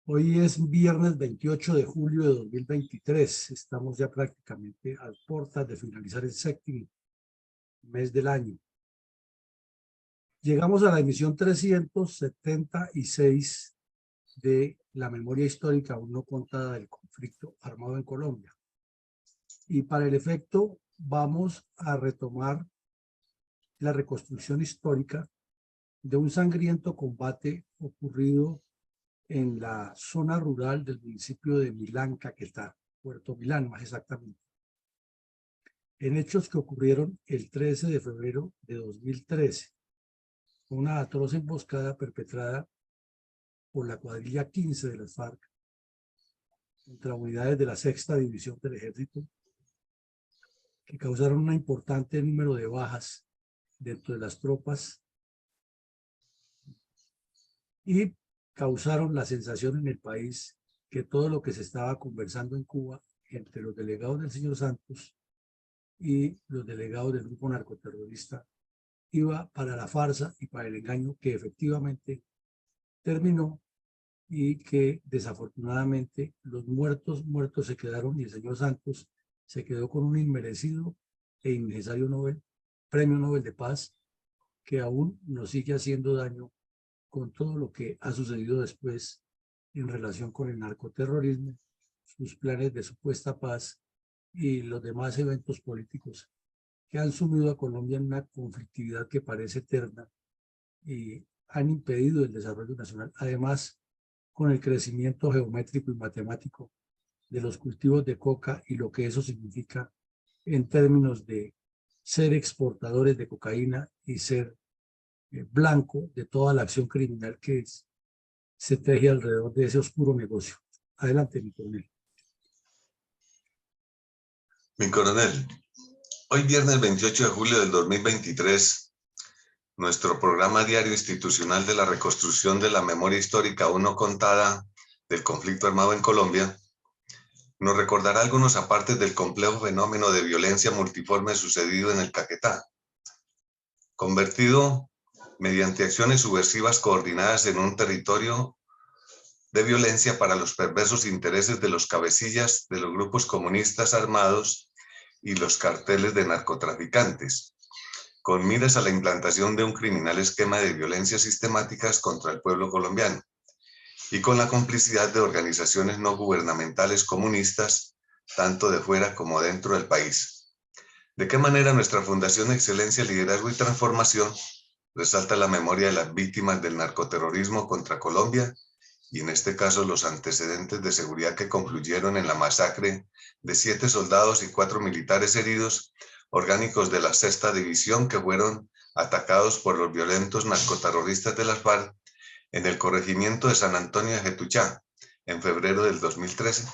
Hoy es viernes 28 de julio de 2023. Estamos ya prácticamente a puertas de finalizar el séptimo mes del año. Llegamos a la emisión 376 de la memoria histórica aún no contada del conflicto armado en Colombia. Y para el efecto vamos a retomar la reconstrucción histórica de un sangriento combate ocurrido en la zona rural del municipio de Milán, Caquetá, Puerto Milán más exactamente, en hechos que ocurrieron el 13 de febrero de 2013, una atroz emboscada perpetrada por la cuadrilla 15 de las FARC contra unidades de la Sexta División del Ejército, que causaron un importante número de bajas dentro de las tropas y causaron la sensación en el país que todo lo que se estaba conversando en Cuba entre los delegados del señor Santos y los delegados del grupo narcoterrorista iba para la farsa y para el engaño que efectivamente terminó, y que desafortunadamente los muertos se quedaron y el señor Santos se quedó con un inmerecido e innecesario premio Nobel de Paz, que aún nos sigue haciendo daño con todo lo que ha sucedido después en relación con el narcoterrorismo, sus planes de supuesta paz y los demás eventos políticos que han sumido a Colombia en una conflictividad que parece eterna y han impedido el desarrollo nacional. Además, con el crecimiento geométrico y matemático de los cultivos de coca y lo que eso significa en términos de ser exportadores de cocaína y ser blanco de toda la acción criminal que se teje alrededor de ese oscuro negocio. Adelante, mi coronel. Mi coronel, hoy viernes 28 de julio del 2023, nuestro programa diario institucional de la reconstrucción de la memoria histórica aún no contada del conflicto armado en Colombia nos recordará algunos apartes del complejo fenómeno de violencia multiforme sucedido en el Caquetá, convertido mediante acciones subversivas coordinadas en un territorio de violencia para los perversos intereses de los cabecillas de los grupos comunistas armados y los carteles de narcotraficantes, con miras a la implantación de un criminal esquema de violencias sistemáticas contra el pueblo colombiano, y con la complicidad de organizaciones no gubernamentales comunistas, tanto de fuera como dentro del país. ¿De qué manera nuestra Fundación Excelencia, Liderazgo y Transformación resalta la memoria de las víctimas del narcoterrorismo contra Colombia, y en este caso los antecedentes de seguridad que concluyeron en la masacre de 7 soldados y 4 militares heridos, orgánicos de la Sexta División, que fueron atacados por los violentos narcoterroristas de las FARC en el corregimiento de San Antonio de Getuchá, en febrero del 2013?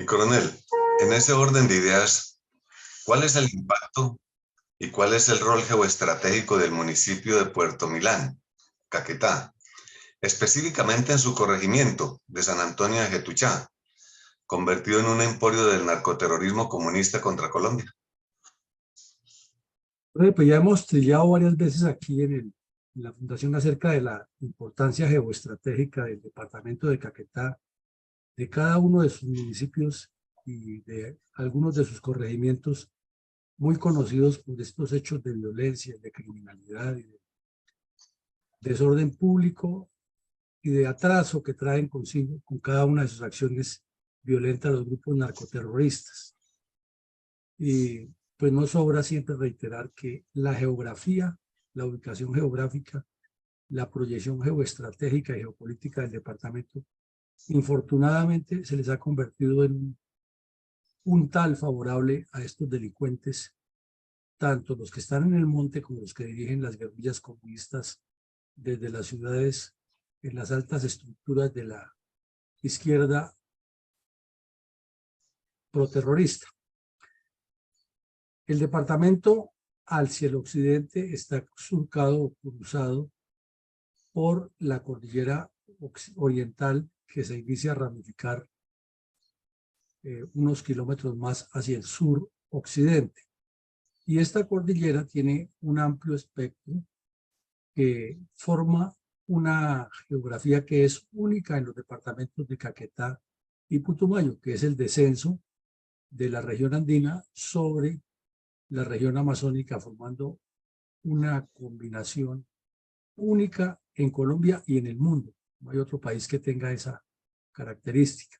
Y coronel, en ese orden de ideas, ¿cuál es el impacto y cuál es el rol geoestratégico del municipio de Puerto Milán, Caquetá, específicamente en su corregimiento de San Antonio de Getuchá, convertido en un emporio del narcoterrorismo comunista contra Colombia? Pues ya hemos trillado varias veces aquí en la Fundación acerca de la importancia geoestratégica del departamento de Caquetá, de cada uno de sus municipios y de algunos de sus corregimientos muy conocidos por estos hechos de violencia, de criminalidad y de desorden público y de atraso que traen consigo con cada una de sus acciones violentas los grupos narcoterroristas. Y pues no sobra siempre reiterar que la geografía, la ubicación geográfica, la proyección geoestratégica y geopolítica del departamento, infortunadamente se les ha convertido en un tal favorable a estos delincuentes, tanto los que están en el monte como los que dirigen las guerrillas comunistas desde las ciudades en las altas estructuras de la izquierda proterrorista. El departamento hacia el occidente está surcado o cruzado por la cordillera oriental que se inicia a ramificar unos kilómetros más hacia el sur occidente. Y esta cordillera tiene un amplio espectro que forma una geografía que es única en los departamentos de Caquetá y Putumayo, que es el descenso de la región andina sobre la región amazónica, formando una combinación única en Colombia y en el mundo. No hay otro país que tenga esa característica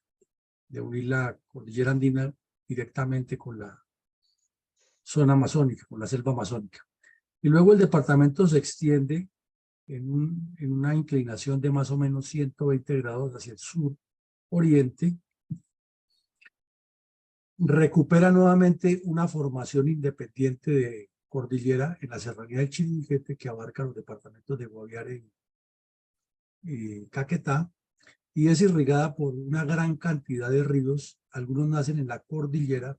de unir la cordillera andina directamente con la zona amazónica, con la selva amazónica. Y luego el departamento se extiende en una inclinación de más o menos 120 grados hacia el sur oriente, recupera nuevamente una formación independiente de cordillera en la serranía del Chiringuete que abarca los departamentos de Guaviare y Caquetá, y es irrigada por una gran cantidad de ríos. Algunos nacen en la cordillera,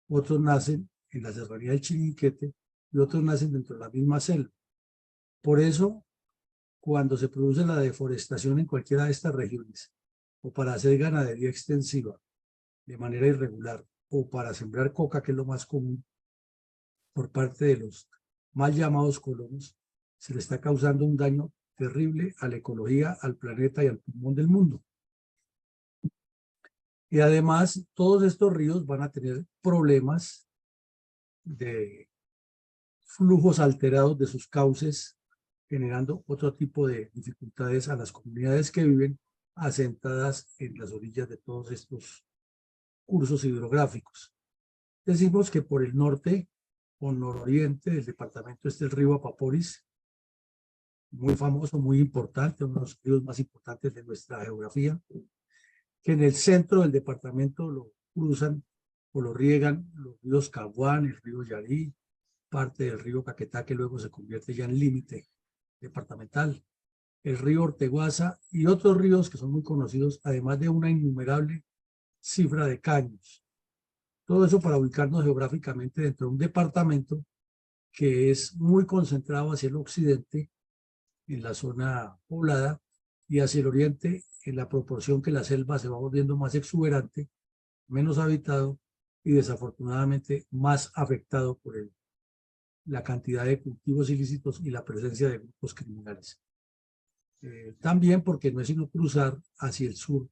otros nacen en la serranía del Chiringuete y otros nacen dentro de la misma selva. Por eso, cuando se produce la deforestación en cualquiera de estas regiones, o para hacer ganadería extensiva de manera irregular, o para sembrar coca, que es lo más común, por parte de los mal llamados colonos, se le está causando un daño terrible a la ecología, al planeta y al pulmón del mundo. Y además, todos estos ríos van a tener problemas de flujos alterados de sus cauces, generando otro tipo de dificultades a las comunidades que viven asentadas en las orillas de todos estos cursos hidrográficos. Decimos que por el norte o nororiente del departamento está el río Apaporis, muy famoso, muy importante, uno de los ríos más importantes de nuestra geografía, que en el centro del departamento lo cruzan o lo riegan los ríos Caguán, el río Yarí, parte del río Caquetá, que luego se convierte ya en límite departamental, el río Orteguaza y otros ríos que son muy conocidos, además de una innumerable cifra de caños. Todo eso para ubicarnos geográficamente dentro de un departamento que es muy concentrado hacia el occidente, en la zona poblada, y hacia el oriente, en la proporción que la selva se va volviendo más exuberante, menos habitado y desafortunadamente más afectado por la cantidad de cultivos ilícitos y la presencia de grupos criminales. También porque no es sino cruzar hacia el sur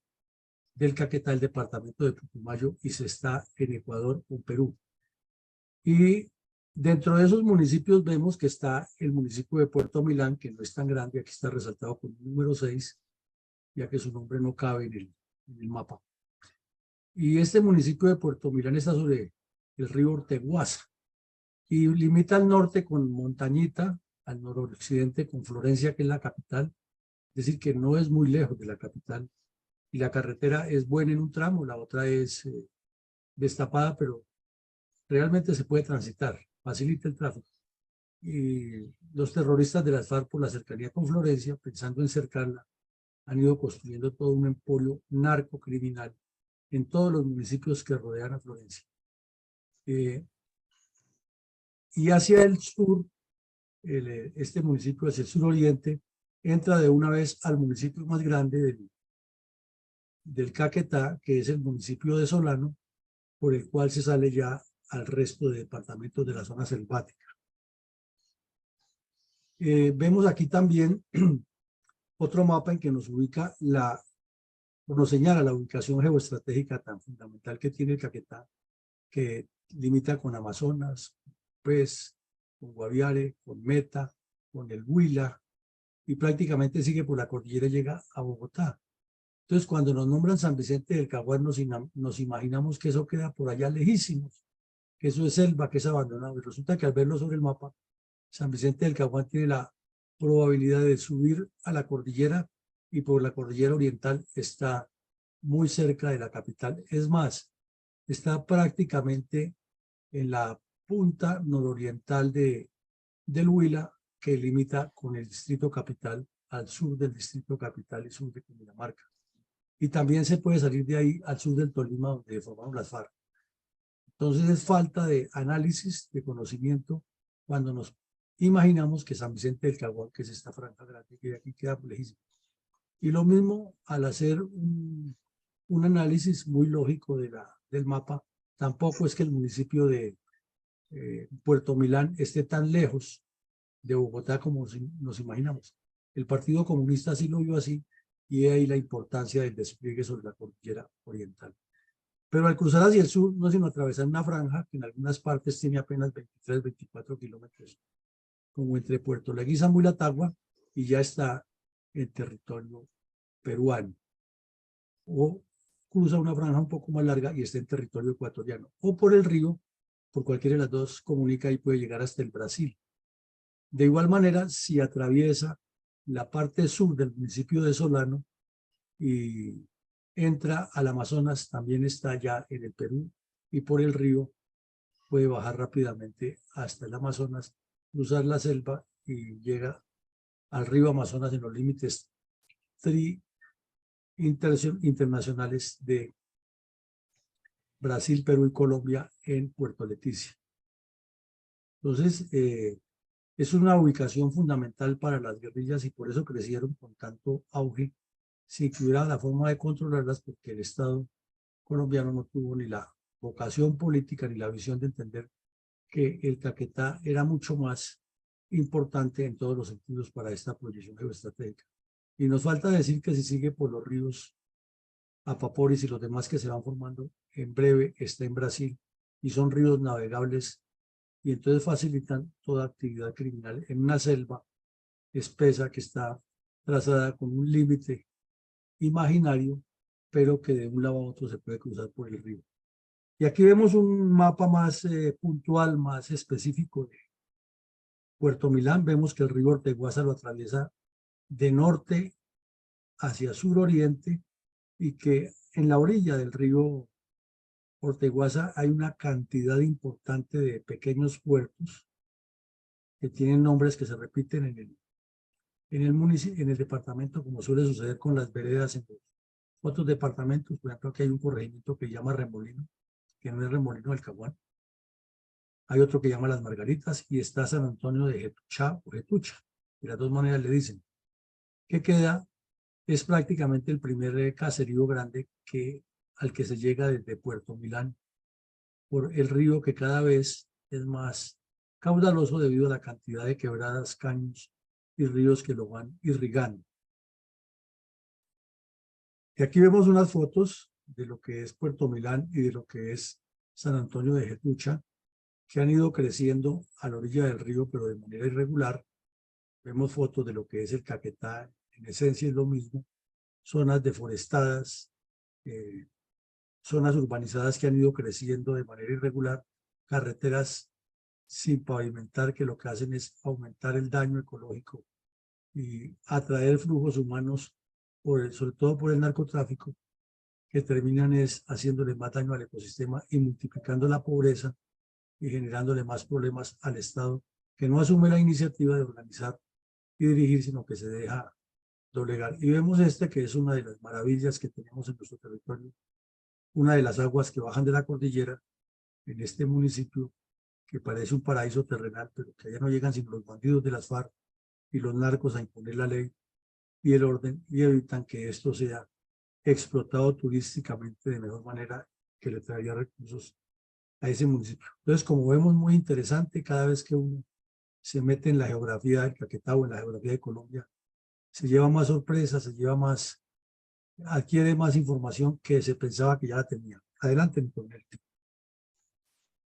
del Caquetá, el departamento de Putumayo, y se está en Ecuador o Perú. Y dentro de esos municipios vemos que está el municipio de Puerto Milán, que no es tan grande, aquí está resaltado con el número 6, ya que su nombre no cabe en el mapa. Y este municipio de Puerto Milán está sobre el río Orteguaza y limita al norte con Montañita, al noroccidente con Florencia, que es la capital, es decir, que no es muy lejos de la capital, y la carretera es buena en un tramo, la otra es destapada, pero realmente se puede transitar, facilita el tráfico. Y los terroristas de las FARC, por la cercanía con Florencia, pensando en cercarla, han ido construyendo todo un emporio narcocriminal en todos los municipios que rodean a Florencia. Y hacia el sur, este municipio hacia el suroriente, entra de una vez al municipio más grande del Caquetá, que es el municipio de Solano, por el cual se sale ya al resto de departamentos de la zona selvática. Vemos aquí también otro mapa en que nos ubica nos señala la ubicación geoestratégica tan fundamental que tiene el Caquetá, que limita con Amazonas, pues, con Guaviare, con Meta, con el Huila, y prácticamente sigue por la cordillera y llega a Bogotá. Entonces, cuando nos nombran San Vicente del Caguán, nos imaginamos que eso queda por allá lejísimos, que eso es selva, que es abandonado, y resulta que al verlo sobre el mapa, San Vicente del Caguán tiene la probabilidad de subir a la cordillera, y por la cordillera oriental está muy cerca de la capital. Es más, está prácticamente en la punta nororiental del Huila, que limita con el distrito capital, al sur del distrito capital y sur de Cundinamarca. Y también se puede salir de ahí al sur del Tolima, donde formaron las FARC. Entonces es falta de análisis, de conocimiento, cuando nos imaginamos que San Vicente del Caguán, que es esta franja grande que aquí queda lejísimo. Y lo mismo al hacer un análisis muy lógico del mapa, tampoco es que el municipio de Puerto Milán esté tan lejos de Bogotá como nos imaginamos. El Partido Comunista sí lo vio así, y ahí la importancia del despliegue sobre la cordillera oriental. Pero al cruzar hacia el sur, no es sino atravesar una franja que en algunas partes tiene apenas 23, 24 kilómetros, como entre Puerto Leguízamo y La Tagua, y ya está en territorio peruano. O cruza una franja un poco más larga y está en territorio ecuatoriano. O por el río, por cualquiera de las dos, comunica y puede llegar hasta el Brasil. De igual manera, si atraviesa la parte sur del municipio de Solano y entra al Amazonas, también está ya en el Perú, y por el río puede bajar rápidamente hasta el Amazonas, cruzar la selva y llega al río Amazonas en los límites internacionales de Brasil, Perú y Colombia en Puerto Leticia. Entonces, es una ubicación fundamental para las guerrillas y por eso crecieron con tanto auge, sin que hubiera la forma de controlarlas, porque el Estado colombiano no tuvo ni la vocación política ni la visión de entender que el Caquetá era mucho más importante en todos los sentidos para esta proyección geoestratégica. Y nos falta decir que si sigue por los ríos Apaporis y los demás que se van formando, en breve está en Brasil, y son ríos navegables, y entonces facilitan toda actividad criminal en una selva espesa que está trazada con un límite imaginario, pero que de un lado a otro se puede cruzar por el río. Y aquí vemos un mapa más puntual, más específico de Puerto Milán. Vemos que el río Orteguaza lo atraviesa de norte hacia suroriente, y que en la orilla del río Orteguaza hay una cantidad importante de pequeños puertos que tienen nombres que se repiten en el municipio, en el departamento, como suele suceder con las veredas en los otros departamentos. Por ejemplo, aquí hay un corregimiento que se llama Remolino, que no es Remolino del Caguán. Hay otro que llama Las Margaritas, y está San Antonio de Getucha o Getucha, de las dos maneras le dicen, que queda, es prácticamente el primer caserío grande al que se llega desde Puerto Milán, por el río, que cada vez es más caudaloso debido a la cantidad de quebradas, caños y ríos que lo van irrigando. Y aquí vemos unas fotos de lo que es Puerto Milán y de lo que es San Antonio de Getucha, que han ido creciendo a la orilla del río, pero de manera irregular. Vemos fotos de lo que es el Caquetá, en esencia es lo mismo, zonas deforestadas, zonas urbanizadas que han ido creciendo de manera irregular, carreteras sin pavimentar, que lo que hacen es aumentar el daño ecológico y atraer flujos humanos, sobre todo por el narcotráfico, que terminan haciéndole más daño al ecosistema y multiplicando la pobreza y generándole más problemas al Estado, que no asume la iniciativa de organizar y dirigir, sino que se deja doblegar. Y vemos que es una de las maravillas que tenemos en nuestro territorio, una de las aguas que bajan de la cordillera en este municipio, que parece un paraíso terrenal, pero que allá no llegan sino los bandidos de las FARC y los narcos a imponer la ley y el orden y evitan que esto sea explotado turísticamente de mejor manera, que le traería recursos a ese municipio. Entonces, como vemos, muy interesante cada vez que uno se mete en la geografía del Caquetá o en la geografía de Colombia, se lleva más sorpresas, se lleva más, adquiere más información que se pensaba que ya la tenía. Adelante, mi coronel.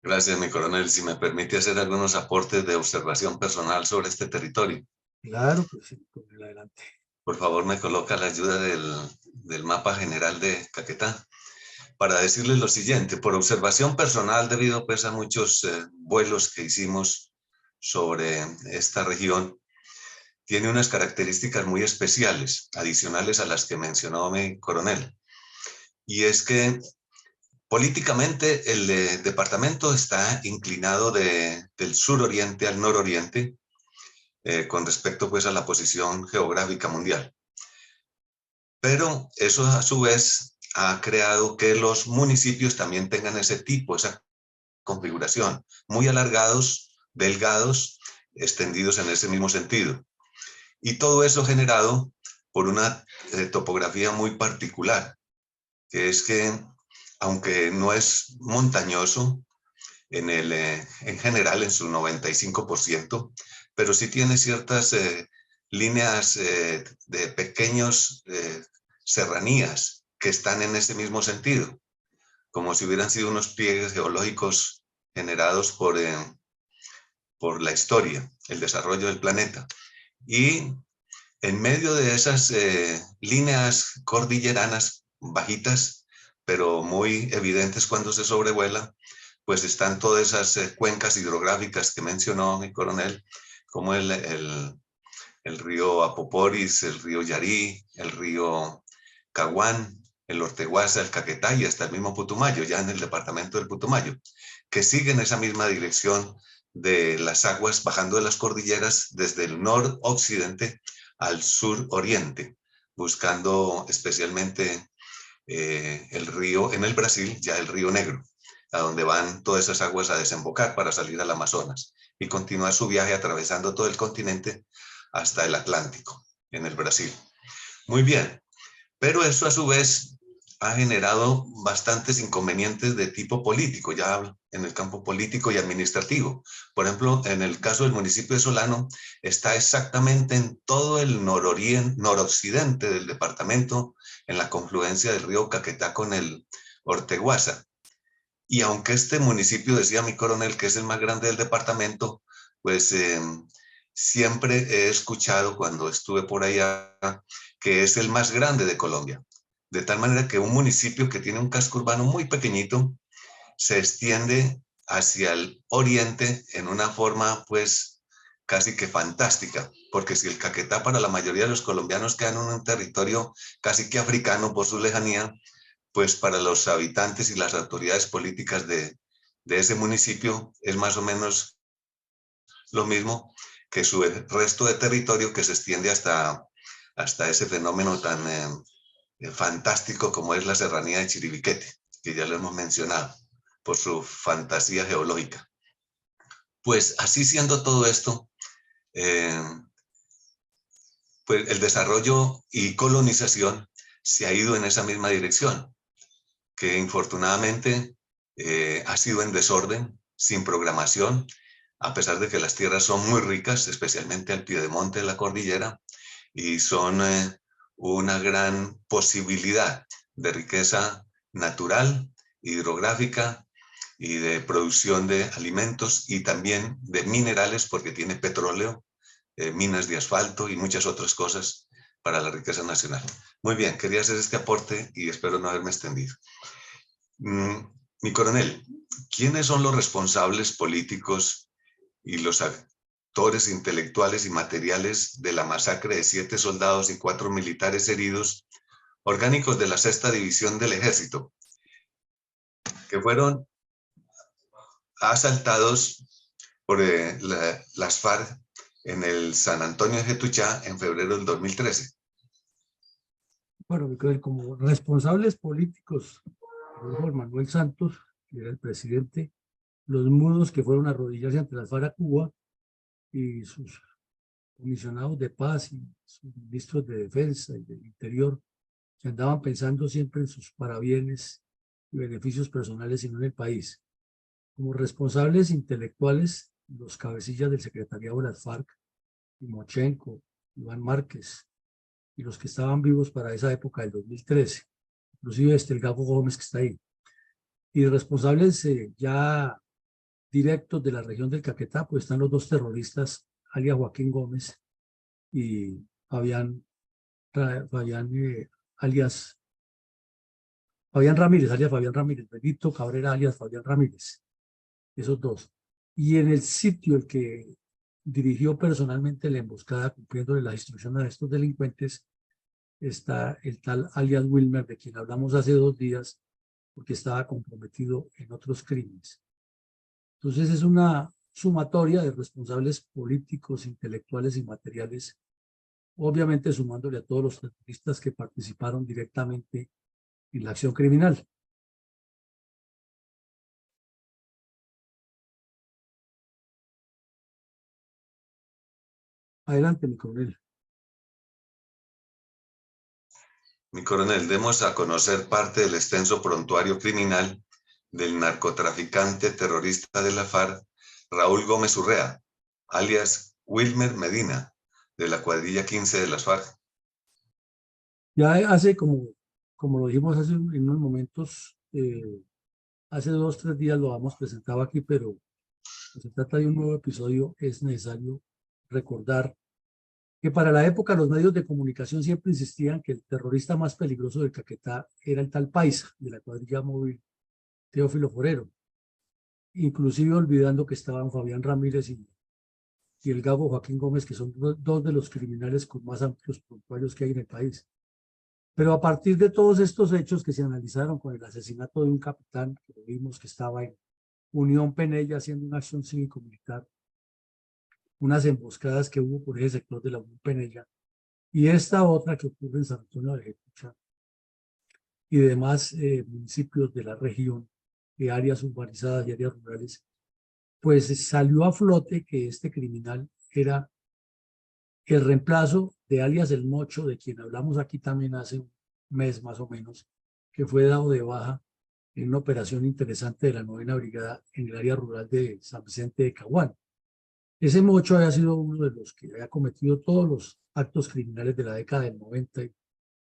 Gracias, mi coronel. Si me permite hacer algunos aportes de observación personal sobre este territorio. Claro, pues sí, coronel, adelante. Por favor, me coloca la ayuda del mapa general de Caquetá para decirles lo siguiente. Por observación personal, debido pues a muchos vuelos que hicimos sobre esta región, tiene unas características muy especiales, adicionales a las que mencionó mi coronel. Y es que políticamente el departamento está inclinado del suroriente al nororiente con respecto pues a la posición geográfica mundial. Pero eso a su vez ha creado que los municipios también tengan ese tipo, esa configuración, muy alargados, delgados, extendidos en ese mismo sentido. Y todo eso generado por una topografía muy particular, que es que, aunque no es montañoso en general en su 95%, pero sí tiene ciertas líneas de pequeños serranías que están en ese mismo sentido, como si hubieran sido unos pliegues geológicos generados por la historia, el desarrollo del planeta. Y en medio de esas líneas cordilleranas bajitas, pero muy evidentes cuando se sobrevuela, pues están todas esas cuencas hidrográficas que mencionó mi coronel, como el río Apoporis, el río Yarí, el río Caguán, el Orteguaza, el Caquetá y hasta el mismo Putumayo, ya en el departamento del Putumayo, que siguen esa misma dirección de las aguas bajando de las cordilleras desde el noroccidente al suroriente, buscando especialmente el río en el Brasil, ya el río Negro, a donde van todas esas aguas a desembocar para salir al Amazonas y continuar su viaje atravesando todo el continente hasta el Atlántico, en el Brasil. Muy bien, pero eso a su vez ha generado bastantes inconvenientes de tipo político, ya en el campo político y administrativo. Por ejemplo, en el caso del municipio de Solano, está exactamente en todo el noroccidente del departamento, en la confluencia del río Caquetá con el Orteguaza. Y aunque este municipio, decía mi coronel, que es el más grande del departamento, pues siempre he escuchado cuando estuve por allá que es el más grande de Colombia. De tal manera que un municipio que tiene un casco urbano muy pequeñito se extiende hacia el oriente en una forma pues casi que fantástica, porque si el Caquetá para la mayoría de los colombianos queda en un territorio casi que africano por su lejanía, pues para los habitantes y las autoridades políticas de ese municipio es más o menos lo mismo que su resto de territorio que se extiende hasta ese fenómeno tan fantástico como es la serranía de Chiribiquete, que ya lo hemos mencionado, por su fantasía geológica. Pues así siendo todo esto, pues el desarrollo y colonización se ha ido en esa misma dirección, que infortunadamente ha sido en desorden, sin programación, a pesar de que las tierras son muy ricas, especialmente al piedemonte de la cordillera, y son una gran posibilidad de riqueza natural, hidrográfica y de producción de alimentos y también de minerales, porque tiene petróleo, minas de asfalto y muchas otras cosas para la riqueza nacional. Muy bien, quería hacer este aporte y espero no haberme extendido. Mi coronel, ¿quiénes son los responsables políticos y los actores intelectuales y materiales de la masacre de 7 soldados y 4 militares heridos, orgánicos de la 6ª División del Ejército, que fueron asaltados por las FARC en el San Antonio de Getuchá en febrero del 2013? Bueno, mi coronel, como responsables políticos Juan Manuel Santos, que era el presidente, los mudos que fueron a arrodillarse ante las FARC a Cuba y sus comisionados de paz y sus ministros de defensa y del interior, que andaban pensando siempre en sus parabienes y beneficios personales y no en el país. Como responsables intelectuales, los cabecillas del secretariado de las FARC, Timochenko, Iván Márquez, y los que estaban vivos para esa época del 2013, inclusive el Gabo Gómez que está ahí. Y responsables ya directos de la región del Caquetá, pues están los dos terroristas, alias Joaquín Gómez y Fabián Ramírez, alias Fabián Ramírez, Benito Cabrera, alias Fabián Ramírez, esos dos. Y en el sitio el que dirigió personalmente la emboscada cumpliéndole las instrucciones a estos delincuentes está el tal alias Wilmer, de quien hablamos hace 2 días, porque estaba comprometido en otros crímenes. Entonces es una sumatoria de responsables políticos, intelectuales y materiales, obviamente sumándole a todos los terroristas que participaron directamente en la acción criminal. Adelante, mi coronel. Mi coronel, demos a conocer parte del extenso prontuario criminal del narcotraficante terrorista de la FARC, Raúl Gómez Urrea, alias Wilmer Medina, de la cuadrilla 15 de las FARC. Ya hace, como lo dijimos hace en unos momentos, hace 2 o 3 días lo hemos presentado aquí, pero se trata de un nuevo episodio. Es necesario recordar que para la época los medios de comunicación siempre insistían que el terrorista más peligroso del Caquetá era el tal Paisa, de la cuadrilla móvil Teófilo Forero, inclusive olvidando que estaban Fabián Ramírez y el Gabo Joaquín Gómez, que son dos de los criminales con más amplios prontuarios que hay en el país. Pero a partir de todos estos hechos que se analizaron con el asesinato de un capitán, que vimos que estaba en Unión Penella haciendo una acción cívico-militar, unas emboscadas que hubo por ese sector de la Unión Penella, y esta otra que ocurre en San Antonio de Jecucha y demás municipios de la región, de áreas urbanizadas y áreas rurales, pues salió a flote que este criminal era el reemplazo de alias El Mocho, de quien hablamos aquí también hace un mes más o menos, que fue dado de baja en una operación interesante de la 9ª Brigada en el área rural de San Vicente de Caguán. Ese Mocho había sido uno de los que había cometido todos los actos criminales de la década del 90 y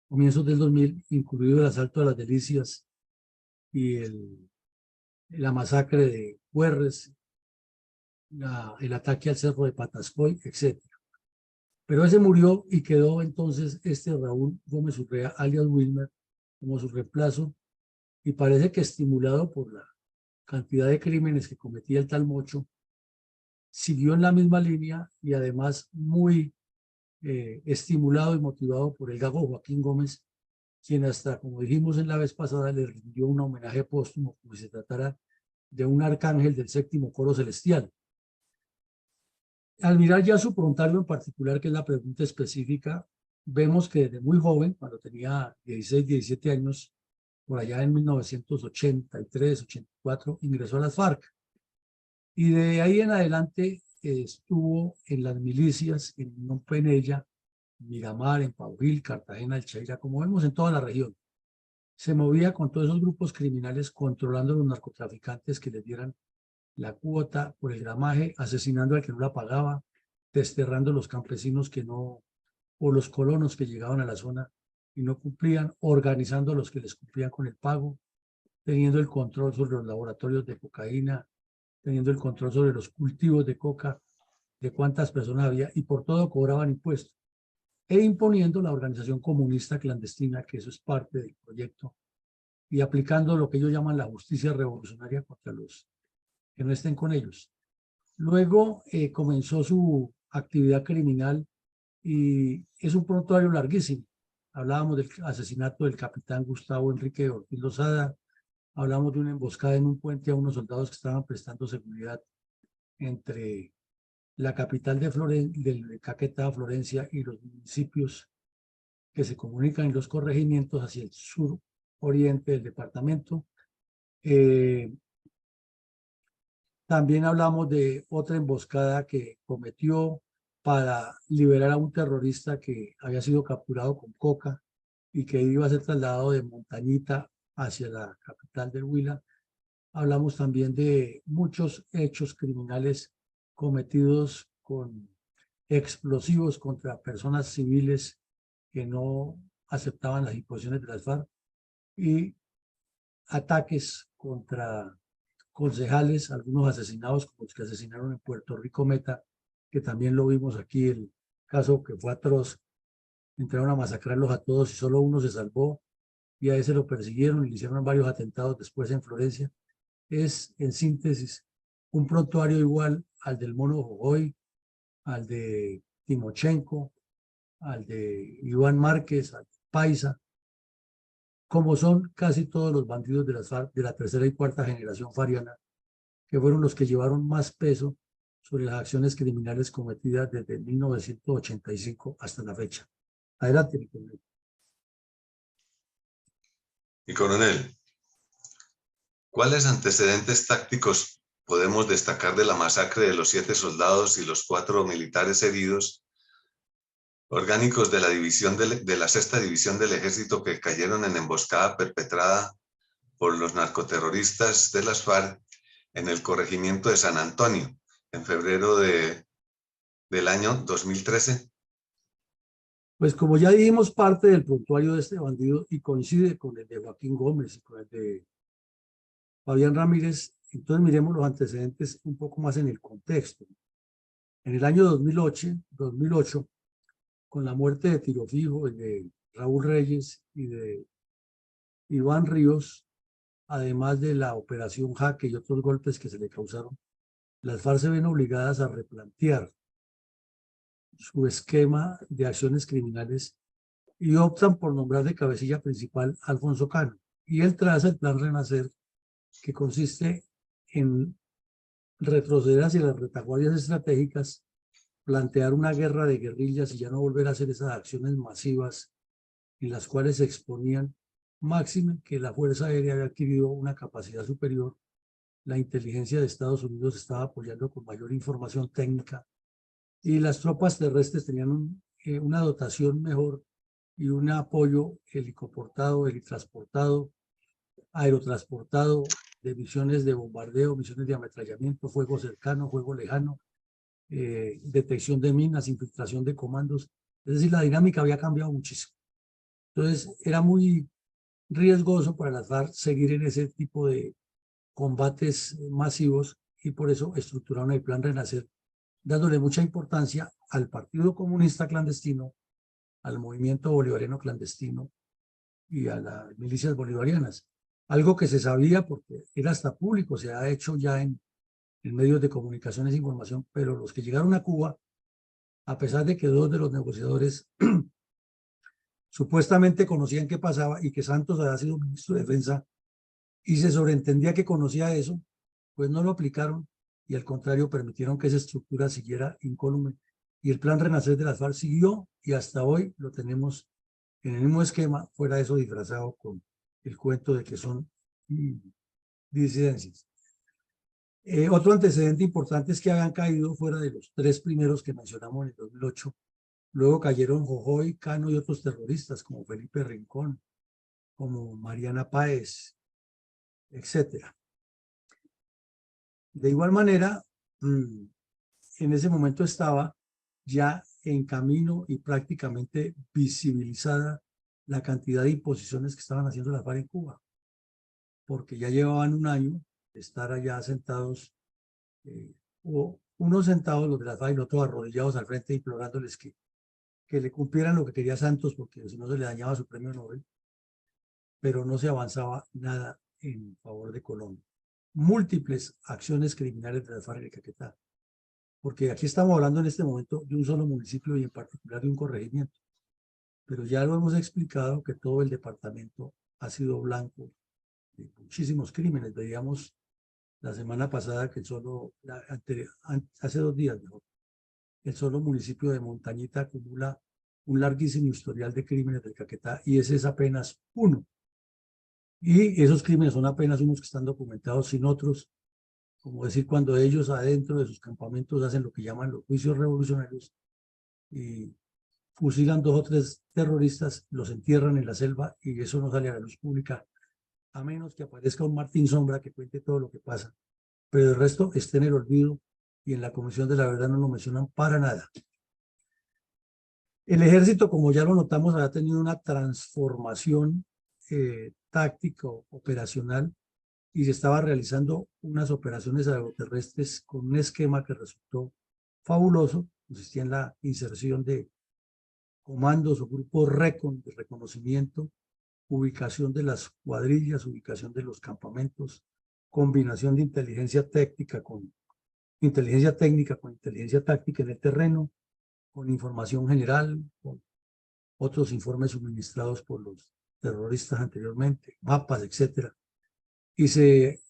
comienzos del 2000, incluido el asalto a las Delicias y la masacre de Huerres, el ataque al Cerro de Patascoy, etc. Pero ese murió y quedó entonces este Raúl Gómez Urrea, alias Wilmer, como su reemplazo, y parece que estimulado por la cantidad de crímenes que cometía el tal Mocho, siguió en la misma línea y además muy estimulado y motivado por el Gago Joaquín Gómez, quien hasta, como dijimos en la vez pasada, le rindió un homenaje póstumo como si se tratara de un arcángel del 7º coro celestial. Al mirar ya su prontuario en particular, que es la pregunta específica, vemos que desde muy joven, cuando tenía 16, 17 años, por allá en 1983, 84, ingresó a las FARC. Y de ahí en adelante estuvo en las milicias, en Unión Penella, Miramar, en Paujil, Cartagena, El Cheira, como vemos en toda la región. Se movía con todos esos grupos criminales, controlando a los narcotraficantes que les dieran la cuota por el gramaje, asesinando al que no la pagaba, desterrando a los campesinos que no, o los colonos que llegaban a la zona y no cumplían, organizando a los que les cumplían con el pago, teniendo el control sobre los laboratorios de cocaína, teniendo el control sobre los cultivos de coca, de cuántas personas había, y por todo cobraban impuestos, e imponiendo la organización comunista clandestina, que eso es parte del proyecto, y aplicando lo que ellos llaman la justicia revolucionaria contra los que no estén con ellos. Luego comenzó su actividad criminal y es un prontuario larguísimo. Hablábamos del asesinato del capitán Gustavo Enrique Ortiz Lozada, hablamos de una emboscada en un puente a unos soldados que estaban prestando seguridad entre la capital del Caquetá, Florencia, y los municipios que se comunican en los corregimientos hacia el sur oriente del departamento. También hablamos de otra emboscada que cometió para liberar a un terrorista que había sido capturado con coca y que iba a ser trasladado de Montañita hacia la capital del Huila. Hablamos también de muchos hechos criminales cometidos con explosivos contra personas civiles que no aceptaban las imposiciones de las FARC y ataques contra concejales, algunos asesinados como los que asesinaron en Puerto Rico Meta, que también lo vimos aquí, el caso que fue atroz, entraron a masacrarlos a todos y solo uno se salvó y a ese lo persiguieron y le hicieron varios atentados después en Florencia. Es, en síntesis, un prontuario igual al del Mono Jojoy, al de Timochenko, al de Iván Márquez, al de Paisa, como son casi todos los bandidos de las FARC de la tercera y cuarta generación fariana, que fueron los que llevaron más peso sobre las acciones criminales cometidas desde 1985 hasta la fecha. Adelante, mi coronel. Y coronel, ¿cuáles antecedentes tácticos podemos destacar de la masacre de los 7 soldados y los 4 militares heridos orgánicos de la la sexta división del ejército que cayeron en emboscada perpetrada por los narcoterroristas de las FARC en el corregimiento de San Antonio en febrero del año 2013? Pues como ya dijimos parte del prontuario de este bandido y coincide con el de Joaquín Gómez y con el de Fabián Ramírez, entonces miremos los antecedentes un poco más en el contexto. En el año 2008, con la muerte de Tiro Fijo, de Raúl Reyes y de Iván Ríos, además de la operación Jaque y otros golpes que se le causaron, las FARC se ven obligadas a replantear su esquema de acciones criminales y optan por nombrar de cabecilla principal a Alfonso Cano. Y él traza el plan Renacer, que consiste en retroceder hacia las retaguardias estratégicas, plantear una guerra de guerrillas y ya no volver a hacer esas acciones masivas en las cuales se exponían, máxime que la Fuerza Aérea había adquirido una capacidad superior, la inteligencia de Estados Unidos estaba apoyando con mayor información técnica y las tropas terrestres tenían una dotación mejor y un apoyo helicoportado, helitransportado, aerotransportado, de misiones de bombardeo, misiones de ametrallamiento, fuego cercano, fuego lejano, detección de minas, infiltración de comandos. Es decir, la dinámica había cambiado muchísimo. Entonces, era muy riesgoso para las FARC seguir en ese tipo de combates masivos y por eso estructuraron el Plan Renacer, dándole mucha importancia al Partido Comunista clandestino, al movimiento bolivariano clandestino y a las milicias bolivarianas. Algo que se sabía porque era hasta público, se ha hecho ya en medios de comunicaciones e información, pero los que llegaron a Cuba, a pesar de que 2 de los negociadores supuestamente conocían qué pasaba y que Santos había sido ministro de Defensa y se sobreentendía que conocía eso, pues no lo aplicaron y al contrario permitieron que esa estructura siguiera incólume. Y el plan Renacer de las FARC siguió y hasta hoy lo tenemos en el mismo esquema, fuera eso disfrazado con el cuento de que son disidencias. Otro antecedente importante es que habían caído fuera de los 3 primeros que mencionamos en el 2008. Luego cayeron Jojoy, Cano y otros terroristas como Felipe Rincón, como Mariana Páez, etcétera. De igual manera, en ese momento estaba ya en camino y prácticamente visibilizada la cantidad de imposiciones que estaban haciendo la FARC en Cuba, porque ya llevaban un año de estar allá sentados, o unos sentados los de la FARC y otros arrodillados al frente implorándoles que le cumplieran lo que quería Santos, porque si no se le dañaba su premio Nobel, pero no se avanzaba nada en favor de Colombia. Múltiples acciones criminales de la FARC en Caquetá, porque aquí estamos hablando en este momento de un solo municipio y en particular de un corregimiento, pero ya lo hemos explicado que todo el departamento ha sido blanco de muchísimos crímenes. Veíamos la semana pasada que hace 2 días, mejor, el solo municipio de Montañita acumula un larguísimo historial de crímenes del Caquetá y ese es apenas uno Y esos crímenes son apenas unos que están documentados sin otros, como decir, cuando ellos adentro de sus campamentos hacen lo que llaman los juicios revolucionarios y fusilan 2 o 3 terroristas, los entierran en la selva y eso no sale a la luz pública, a menos que aparezca un Martín Sombra que cuente todo lo que pasa. Pero el resto está en el olvido y en la Comisión de la Verdad no lo mencionan para nada. El ejército, como ya lo notamos, había tenido una transformación táctica, operacional, y se estaba realizando unas operaciones aeroterrestres con un esquema que resultó fabuloso. Consistía en la inserción de comandos o grupos RECON de reconocimiento, ubicación de las cuadrillas, ubicación de los campamentos, combinación de inteligencia técnica con inteligencia táctica en el terreno, con información general, con otros informes suministrados por los terroristas anteriormente, mapas, etcétera. Y se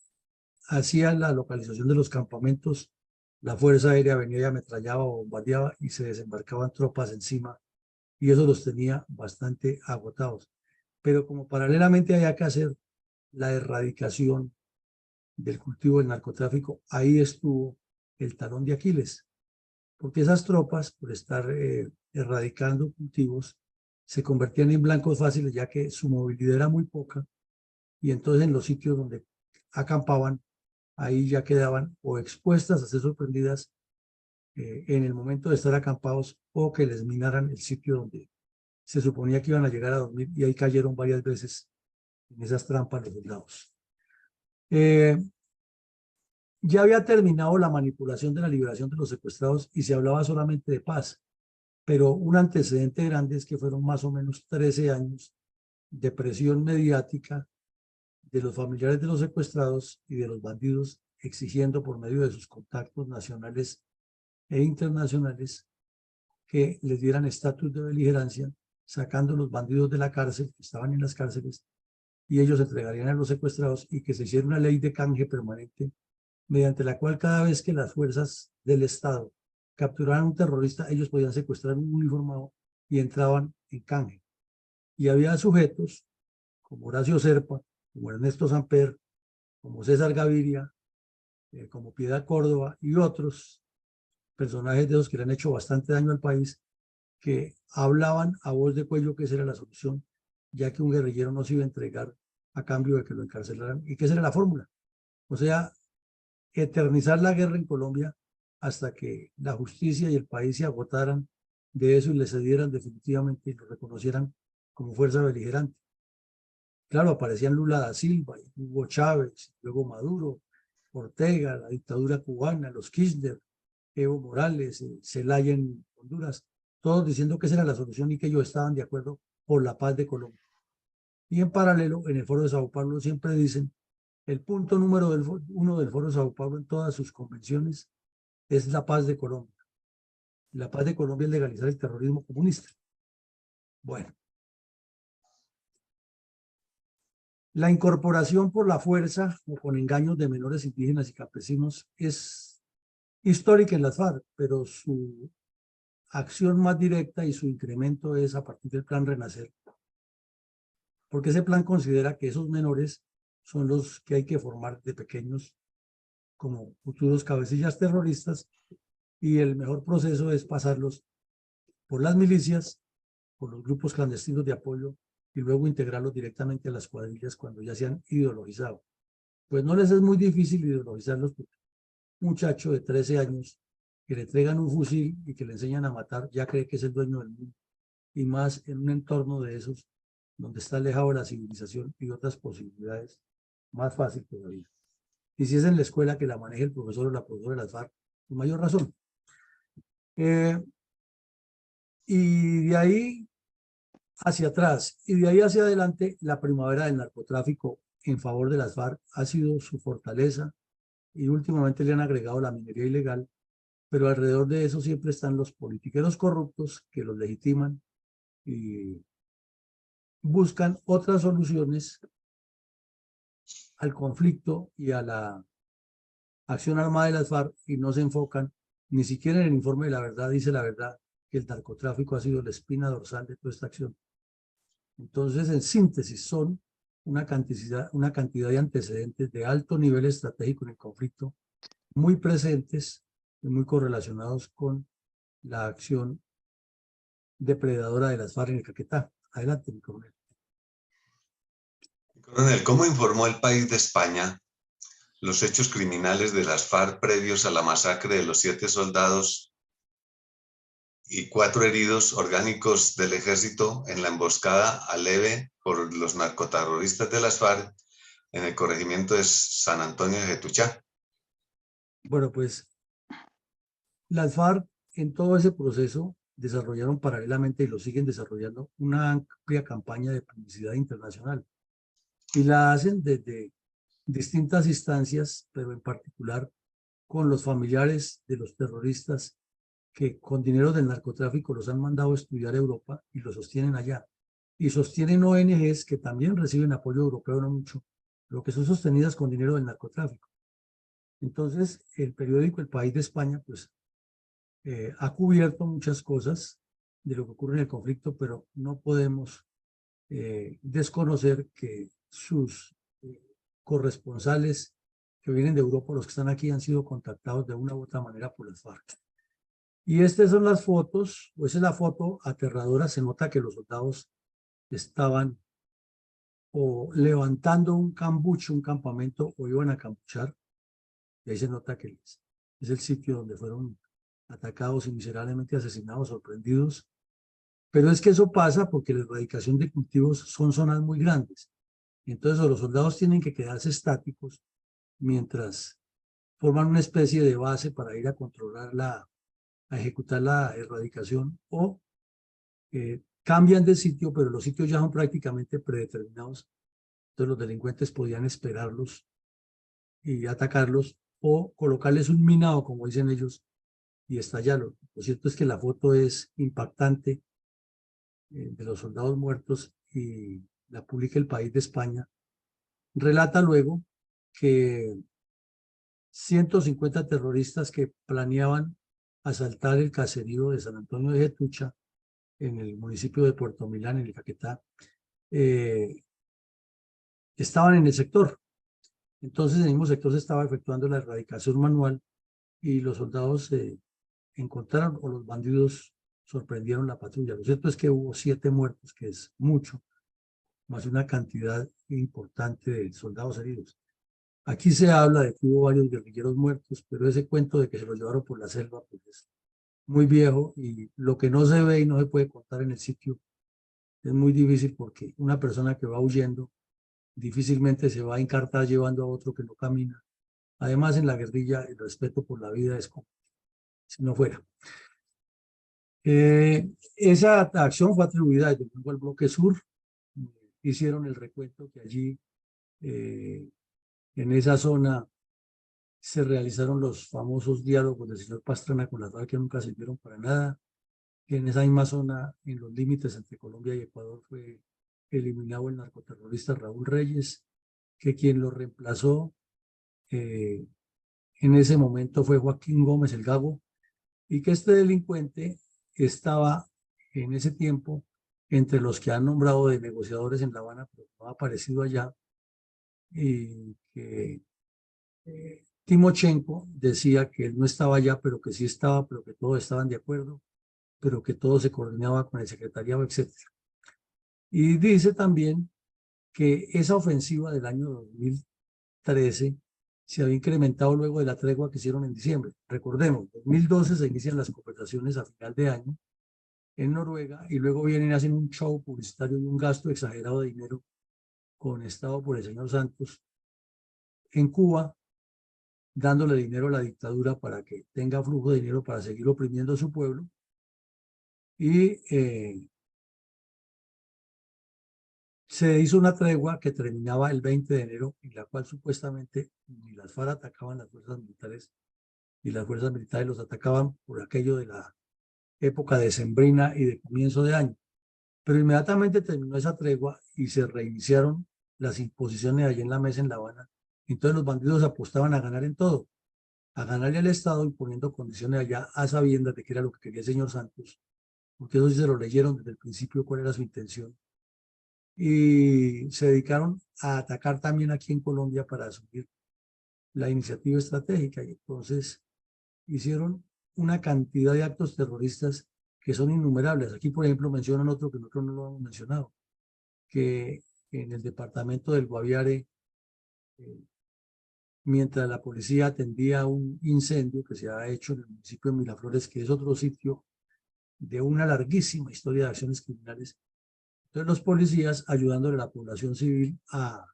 hacía la localización de los campamentos, la Fuerza Aérea venía y ametrallaba o bombardeaba y se desembarcaban tropas encima y eso los tenía bastante agotados. Pero como paralelamente había que hacer la erradicación del cultivo del narcotráfico, ahí estuvo el talón de Aquiles, porque esas tropas, por estar erradicando cultivos, se convertían en blancos fáciles, ya que su movilidad era muy poca, y entonces en los sitios donde acampaban, ahí ya quedaban o expuestas a ser sorprendidas en el momento de estar acampados o que les minaran el sitio donde se suponía que iban a llegar a dormir, y ahí cayeron varias veces en esas trampas los soldados. Ya había terminado la manipulación de la liberación de los secuestrados y se hablaba solamente de paz, pero un antecedente grande es que fueron más o menos 13 años de presión mediática de los familiares de los secuestrados y de los bandidos, exigiendo por medio de sus contactos nacionales e internacionales que les dieran estatus de beligerancia, sacando los bandidos de la cárcel, que estaban en las cárceles, y ellos entregarían a los secuestrados, y que se hiciera una ley de canje permanente mediante la cual cada vez que las fuerzas del Estado capturaban a un terrorista, ellos podían secuestrar un uniformado y entraban en canje. Y había sujetos como Horacio Serpa, como Ernesto Samper, como César Gaviria, como Piedad Córdoba y otros personajes de esos que le han hecho bastante daño al país, que hablaban a voz de cuello que esa era la solución, ya que un guerrillero no se iba a entregar a cambio de que lo encarcelaran, y que esa era la fórmula. O sea, eternizar la guerra en Colombia hasta que la justicia y el país se agotaran de eso y le cedieran definitivamente y lo reconocieran como fuerza beligerante. Claro, aparecían Lula da Silva, Hugo Chávez, luego Maduro, Ortega, la dictadura cubana, los Kirchner, Evo Morales, Zelaya en Honduras, todos diciendo que esa era la solución y que ellos estaban de acuerdo por la paz de Colombia. Y en paralelo, en el Foro de Sao Paulo siempre dicen, el punto número 1 del Foro de Sao Paulo en todas sus convenciones es la paz de Colombia. La paz de Colombia es legalizar el terrorismo comunista. Bueno, la incorporación por la fuerza o con engaños de menores indígenas y campesinos es histórica en las FARC, pero su acción más directa y su incremento es a partir del Plan Renacer, porque ese plan considera que esos menores son los que hay que formar de pequeños como futuros cabecillas terroristas, y el mejor proceso es pasarlos por las milicias, por los grupos clandestinos de apoyo, y luego integrarlos directamente a las cuadrillas cuando ya se han ideologizado. Pues no les es muy difícil ideologizarlos, porque un muchacho de 13 años que le entregan un fusil y que le enseñan a matar ya cree que es el dueño del mundo, y más en un entorno de esos donde está alejado de la civilización y otras posibilidades, más fácil todavía. Y si es en la escuela que la maneja el profesor o la profesora de las FARC, con mayor razón. Y de ahí hacia atrás y de ahí hacia adelante, la primavera del narcotráfico en favor de las FARC ha sido su fortaleza, y últimamente le han agregado la minería ilegal, pero alrededor de eso siempre están los politiqueros corruptos que los legitiman y buscan otras soluciones al conflicto y a la acción armada de las FARC, y no se enfocan ni siquiera en el informe de la verdad. Dice la verdad que el narcotráfico ha sido la espina dorsal de toda esta acción. Entonces, en síntesis, son una cantidad de antecedentes de alto nivel estratégico en el conflicto, muy presentes y muy correlacionados con la acción depredadora de las FARC en el Caquetá. Adelante, mi coronel. Coronel, ¿cómo informó el país de España los hechos criminales de las FARC previos a la masacre de los 7 soldados y 4 heridos orgánicos del ejército en la emboscada a Leve por los narcoterroristas de las FARC en el corregimiento de San Antonio de Getuchá? Bueno, pues las FARC en todo ese proceso desarrollaron paralelamente y lo siguen desarrollando una amplia campaña de publicidad internacional y la hacen desde distintas instancias, pero en particular con los familiares de los terroristas que con dinero del narcotráfico los han mandado a estudiar a Europa y los sostienen allá. Y sostienen ONGs que también reciben apoyo europeo, no mucho, pero que son sostenidas con dinero del narcotráfico. Entonces, el periódico El País de España, pues, ha cubierto muchas cosas de lo que ocurre en el conflicto, pero no podemos desconocer que sus corresponsales que vienen de Europa, los que están aquí, han sido contactados de una u otra manera por las FARC. Y estas son las fotos, o esa es la foto aterradora. Se nota que los soldados estaban o levantando un cambuche, un campamento, o iban a campuchar. Y ahí se nota que es el sitio donde fueron atacados y miserablemente asesinados, sorprendidos. Pero es que eso pasa porque la erradicación de cultivos son zonas muy grandes. Entonces los soldados tienen que quedarse estáticos mientras forman una especie de base para ir a controlar a ejecutar la erradicación, o cambian de sitio, pero los sitios ya son prácticamente predeterminados. Entonces los delincuentes podían esperarlos y atacarlos o colocarles un minado, como dicen ellos, y estallarlo. Lo cierto es que la foto es impactante de los soldados muertos y la publica El País de España. Relata luego que 150 terroristas que planeaban asaltar el caserío de San Antonio de Getucha en el municipio de Puerto Milán, en el Caquetá, estaban en el sector. Entonces, en el mismo sector se estaba efectuando la erradicación manual y los soldados encontraron, o los bandidos sorprendieron la patrulla. Lo cierto es que hubo 7 muertos, que es mucho, más una cantidad importante de soldados heridos. Aquí se habla de que hubo varios guerrilleros muertos, pero ese cuento de que se los llevaron por la selva, pues es muy viejo, y lo que no se ve y no se puede contar en el sitio es muy difícil, porque una persona que va huyendo difícilmente se va a encartar llevando a otro que no camina. Además, en la guerrilla el respeto por la vida es como si no fuera. Esa acción fue atribuida desde luego al Bloque Sur. Hicieron el recuento que allí, en esa zona, se realizaron los famosos diálogos del señor Pastrana con las FARC, que nunca sirvieron para nada. Que en esa misma zona, en los límites entre Colombia y Ecuador, fue eliminado el narcoterrorista Raúl Reyes, que quien lo reemplazó en ese momento fue Joaquín Gómez el Gago, y que este delincuente estaba en ese tiempo entre los que han nombrado de negociadores en La Habana, pero no ha aparecido allá, y que Timochenko decía que él no estaba allá, pero que sí estaba, pero que todos estaban de acuerdo, pero que todo se coordinaba con el secretariado, etc. Y dice también que esa ofensiva del año 2013 se había incrementado luego de la tregua que hicieron en diciembre. Recordemos, en 2012 se inician las conversaciones a final de año en Noruega, y luego vienen y hacen un show publicitario y un gasto exagerado de dinero conestado por el señor Santos en Cuba, dándole dinero a la dictadura para que tenga flujo de dinero para seguir oprimiendo a su pueblo. Y se hizo una tregua que terminaba el 20 de enero, en la cual supuestamente ni las FARC atacaban las fuerzas militares, y las fuerzas militares los atacaban por aquello de la época decembrina y de comienzo de año. Pero inmediatamente terminó esa tregua y se reiniciaron las imposiciones allí en la mesa en La Habana. Entonces los bandidos apostaban a ganar en todo, a ganarle al Estado, imponiendo condiciones allá a sabiendas de que era lo que quería el señor Santos, porque eso sí se lo leyeron desde el principio cuál era su intención. y se dedicaron a atacar también aquí en Colombia para asumir la iniciativa estratégica. Y entonces hicieron una cantidad de actos terroristas que son innumerables. Aquí, por ejemplo, mencionan otro que nosotros no lo hemos mencionado, que en el departamento del Guaviare, eh, mientras la policía atendía un incendio que se ha hecho en el municipio de Miraflores, que es otro sitio de una larguísima historia de acciones criminales, entonces los policías ayudándole a la población civil a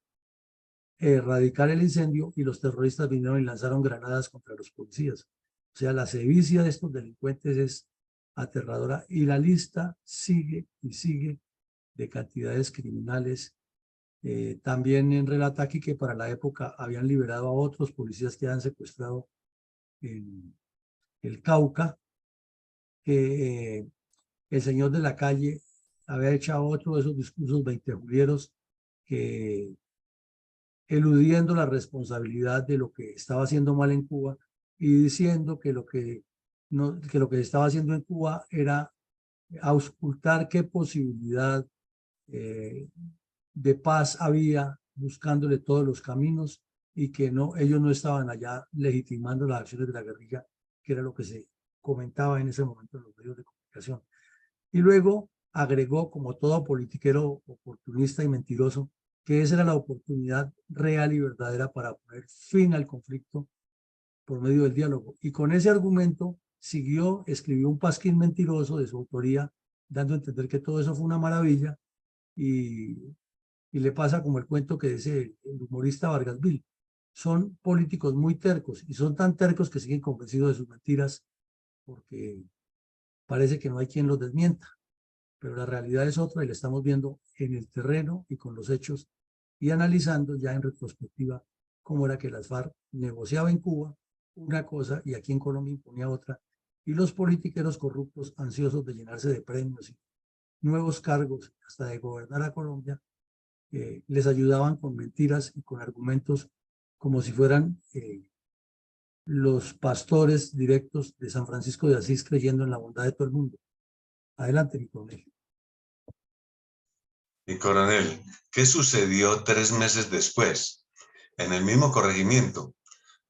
erradicar el incendio, y los terroristas vinieron y lanzaron granadas contra los policías. O sea, la sevicia de estos delincuentes es aterradora, y la lista sigue y sigue de cantidades criminales. También relata aquí que para la época habían liberado a otros policías que habían secuestrado en el Cauca, que el señor de la calle había echado otro de esos discursos veintejulieros, que eludiendo la responsabilidad de lo que estaba haciendo mal en Cuba y diciendo que que lo que se estaba haciendo en Cuba era auscultar qué posibilidad eh, de paz había, buscándole todos los caminos, y que no, ellos no estaban allá legitimando las acciones de la guerrilla, que era lo que se comentaba en ese momento en los medios de comunicación. Y luego agregó, como todo politiquero oportunista y mentiroso, que esa era la oportunidad real y verdadera para poner fin al conflicto por medio del diálogo. Y con ese argumento escribió un pasquín mentiroso de su autoría, dando a entender que todo eso fue una maravilla, y, y le pasa como el cuento que dice el humorista Vargas Vil. Son políticos muy tercos, y son tan tercos que siguen convencidos de sus mentiras, porque parece que no hay quien los desmienta. Pero la realidad es otra, y la estamos viendo en el terreno y con los hechos, y analizando ya en retrospectiva cómo era que las FARC negociaba en Cuba una cosa y aquí en Colombia imponía otra, y los politiqueros corruptos ansiosos de llenarse de premios y nuevos cargos, hasta de gobernar a Colombia, les ayudaban con mentiras y con argumentos, como si fueran los pastores directos de San Francisco de Asís, creyendo en la bondad de todo el mundo. Adelante, mi coronel. Y coronel, ¿qué sucedió 3 meses después, en el mismo corregimiento,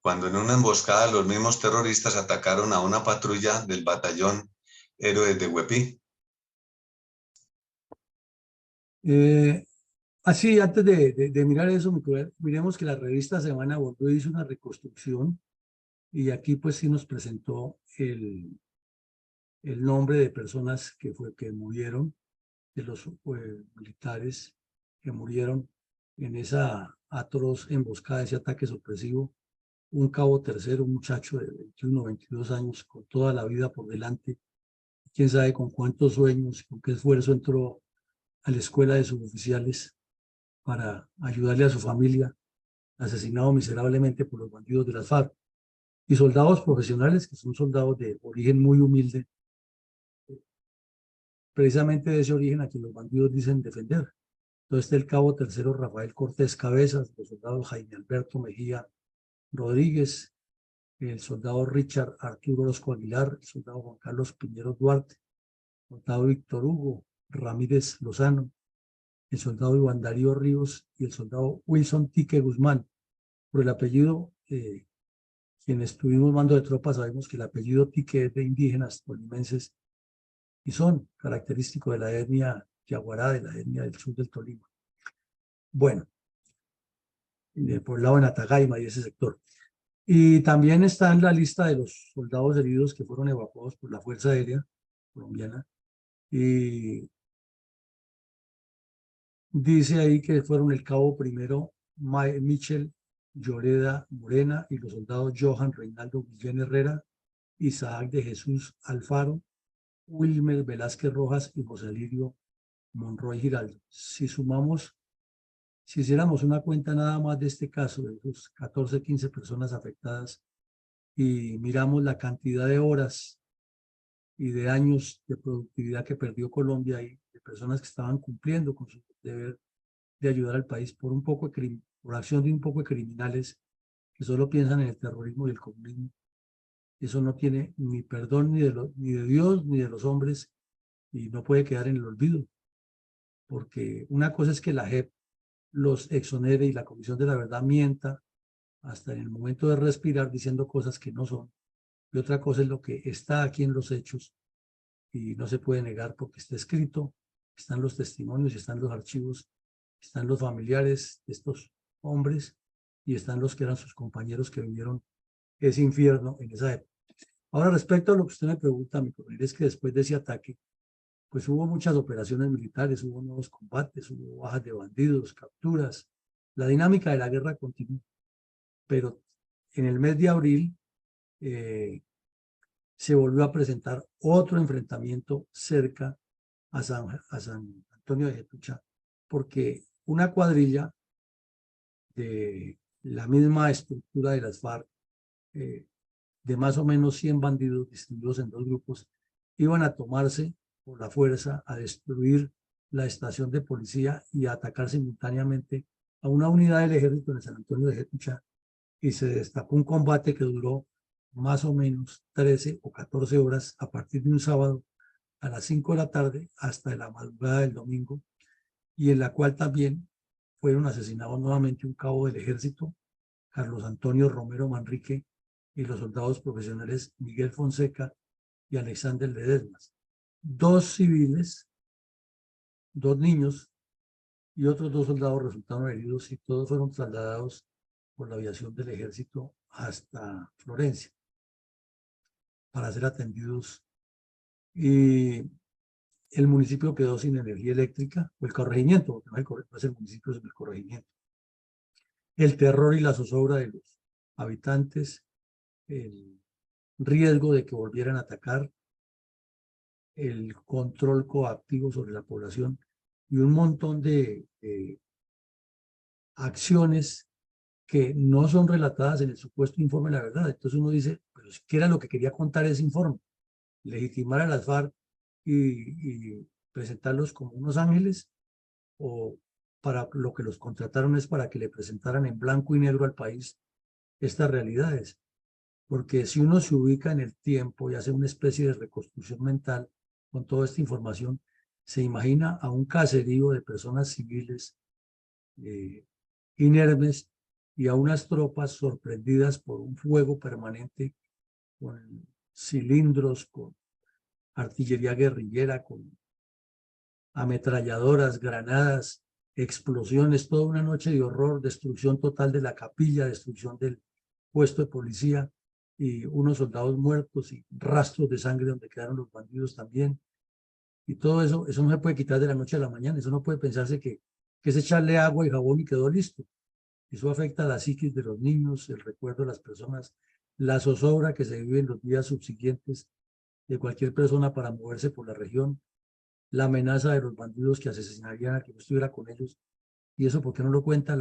cuando en una emboscada los mismos terroristas atacaron a una patrulla del batallón Héroes de Huepí? Así, antes de mirar eso, miremos que la revista Semana volvió y hizo una reconstrucción, y aquí pues sí nos presentó el nombre de personas que murieron, de los militares que murieron en esa atroz emboscada, ese ataque sorpresivo. Un cabo tercero, un muchacho de 21, 22 años, con toda la vida por delante, quién sabe con cuántos sueños, con qué esfuerzo entró a la escuela de suboficiales para ayudarle a su familia, asesinado miserablemente por los bandidos de las FARC, y soldados profesionales que son soldados de origen muy humilde, precisamente de ese origen a quien los bandidos dicen defender. Entonces está el cabo tercero Rafael Cortés Cabezas, los soldados Jaime Alberto Mejía Rodríguez, el soldado Richard Arturo Orozco Aguilar, el soldado Juan Carlos Piñero Duarte, el soldado Víctor Hugo Ramírez Lozano, el soldado Iván Darío Ríos y el soldado Wilson Tique Guzmán. Por el apellido, quienes tuvimos mando de tropas sabemos que el apellido Tique es de indígenas tolimenses, y son característicos de la etnia yaguará, de la etnia del sur del Tolima. Bueno, por el lado de Natagaima y ese sector. Y también está en la lista de los soldados heridos que fueron evacuados por la Fuerza Aérea colombiana, y dice ahí que fueron el cabo primero Michel Lloreda Morena y los soldados Johan Reinaldo Guillén Herrera, Isaac de Jesús Alfaro, Wilmer Velázquez Rojas y José Lirio Monroy Giraldo. Si hiciéramos una cuenta nada más de este caso, de esos 14, 15 personas afectadas, y miramos la cantidad de horas y de años de productividad que perdió Colombia, y de personas que estaban cumpliendo con su deber de ayudar al país por acción de un poco de criminales que solo piensan en el terrorismo y el comunismo, eso no tiene ni perdón ni de Dios ni de los hombres, y no puede quedar en el olvido. porque una cosa es que la JEP los exonere y la Comisión de la Verdad mienta hasta en el momento de respirar diciendo cosas que no son. Y otra cosa es lo que está aquí en los hechos y no se puede negar porque está escrito, están los testimonios, están los archivos, están los familiares de estos hombres y están los que eran sus compañeros que vivieron ese infierno en esa época. Ahora, respecto a lo que usted me pregunta, mi coronel, es que después de ese ataque, pues hubo muchas operaciones militares, hubo nuevos combates, hubo bajas de bandidos, capturas. La dinámica de la guerra continuó, pero en el mes de abril se volvió a presentar otro enfrentamiento cerca a San Antonio de Getucha, porque una cuadrilla de la misma estructura de las FARC, de más o menos 100 bandidos distribuidos en dos grupos, iban a tomarse por la fuerza a destruir la estación de policía y a atacar simultáneamente a una unidad del ejército en San Antonio de Getucha, y se destapó un combate que duró más o menos 13 o 14 horas a partir de un sábado a las 5 de la tarde hasta la madrugada del domingo, y en la cual también fueron asesinados nuevamente un cabo del ejército, Carlos Antonio Romero Manrique, y los soldados profesionales Miguel Fonseca y Alexander Ledesmas. Dos civiles, dos niños y otros dos soldados resultaron heridos y todos fueron trasladados por la aviación del ejército hasta Florencia para ser atendidos. Y el municipio quedó sin energía eléctrica, o el corregimiento, porque no es el municipio, es el corregimiento. El terror y la zozobra de los habitantes, el riesgo de que volvieran a atacar, el control coactivo sobre la población y un montón de acciones que no son relatadas en el supuesto informe de la verdad. Entonces uno dice, pero ¿qué era lo que quería contar ese informe? Legitimar a las FARC y presentarlos como unos ángeles, o para lo que los contrataron es para que le presentaran en blanco y negro al país estas realidades. Porque si uno se ubica en el tiempo y hace una especie de reconstrucción mental con toda esta información, se imagina a un caserío de personas civiles inermes y a unas tropas sorprendidas por un fuego permanente con cilindros, con artillería guerrillera, con ametralladoras, granadas, explosiones, toda una noche de horror, destrucción total de la capilla, destrucción del puesto de policía y unos soldados muertos y rastros de sangre donde quedaron los bandidos también. Y todo eso, eso no se puede quitar de la noche a la mañana, eso no puede pensarse que es echarle agua y jabón y quedó listo. Eso afecta a la psiquis de los niños, el recuerdo de las personas, la zozobra que se vive en los días subsiguientes de cualquier persona para moverse por la región, la amenaza de los bandidos que asesinarían a quien estuviera con ellos. Y eso, ¿por qué no lo cuenta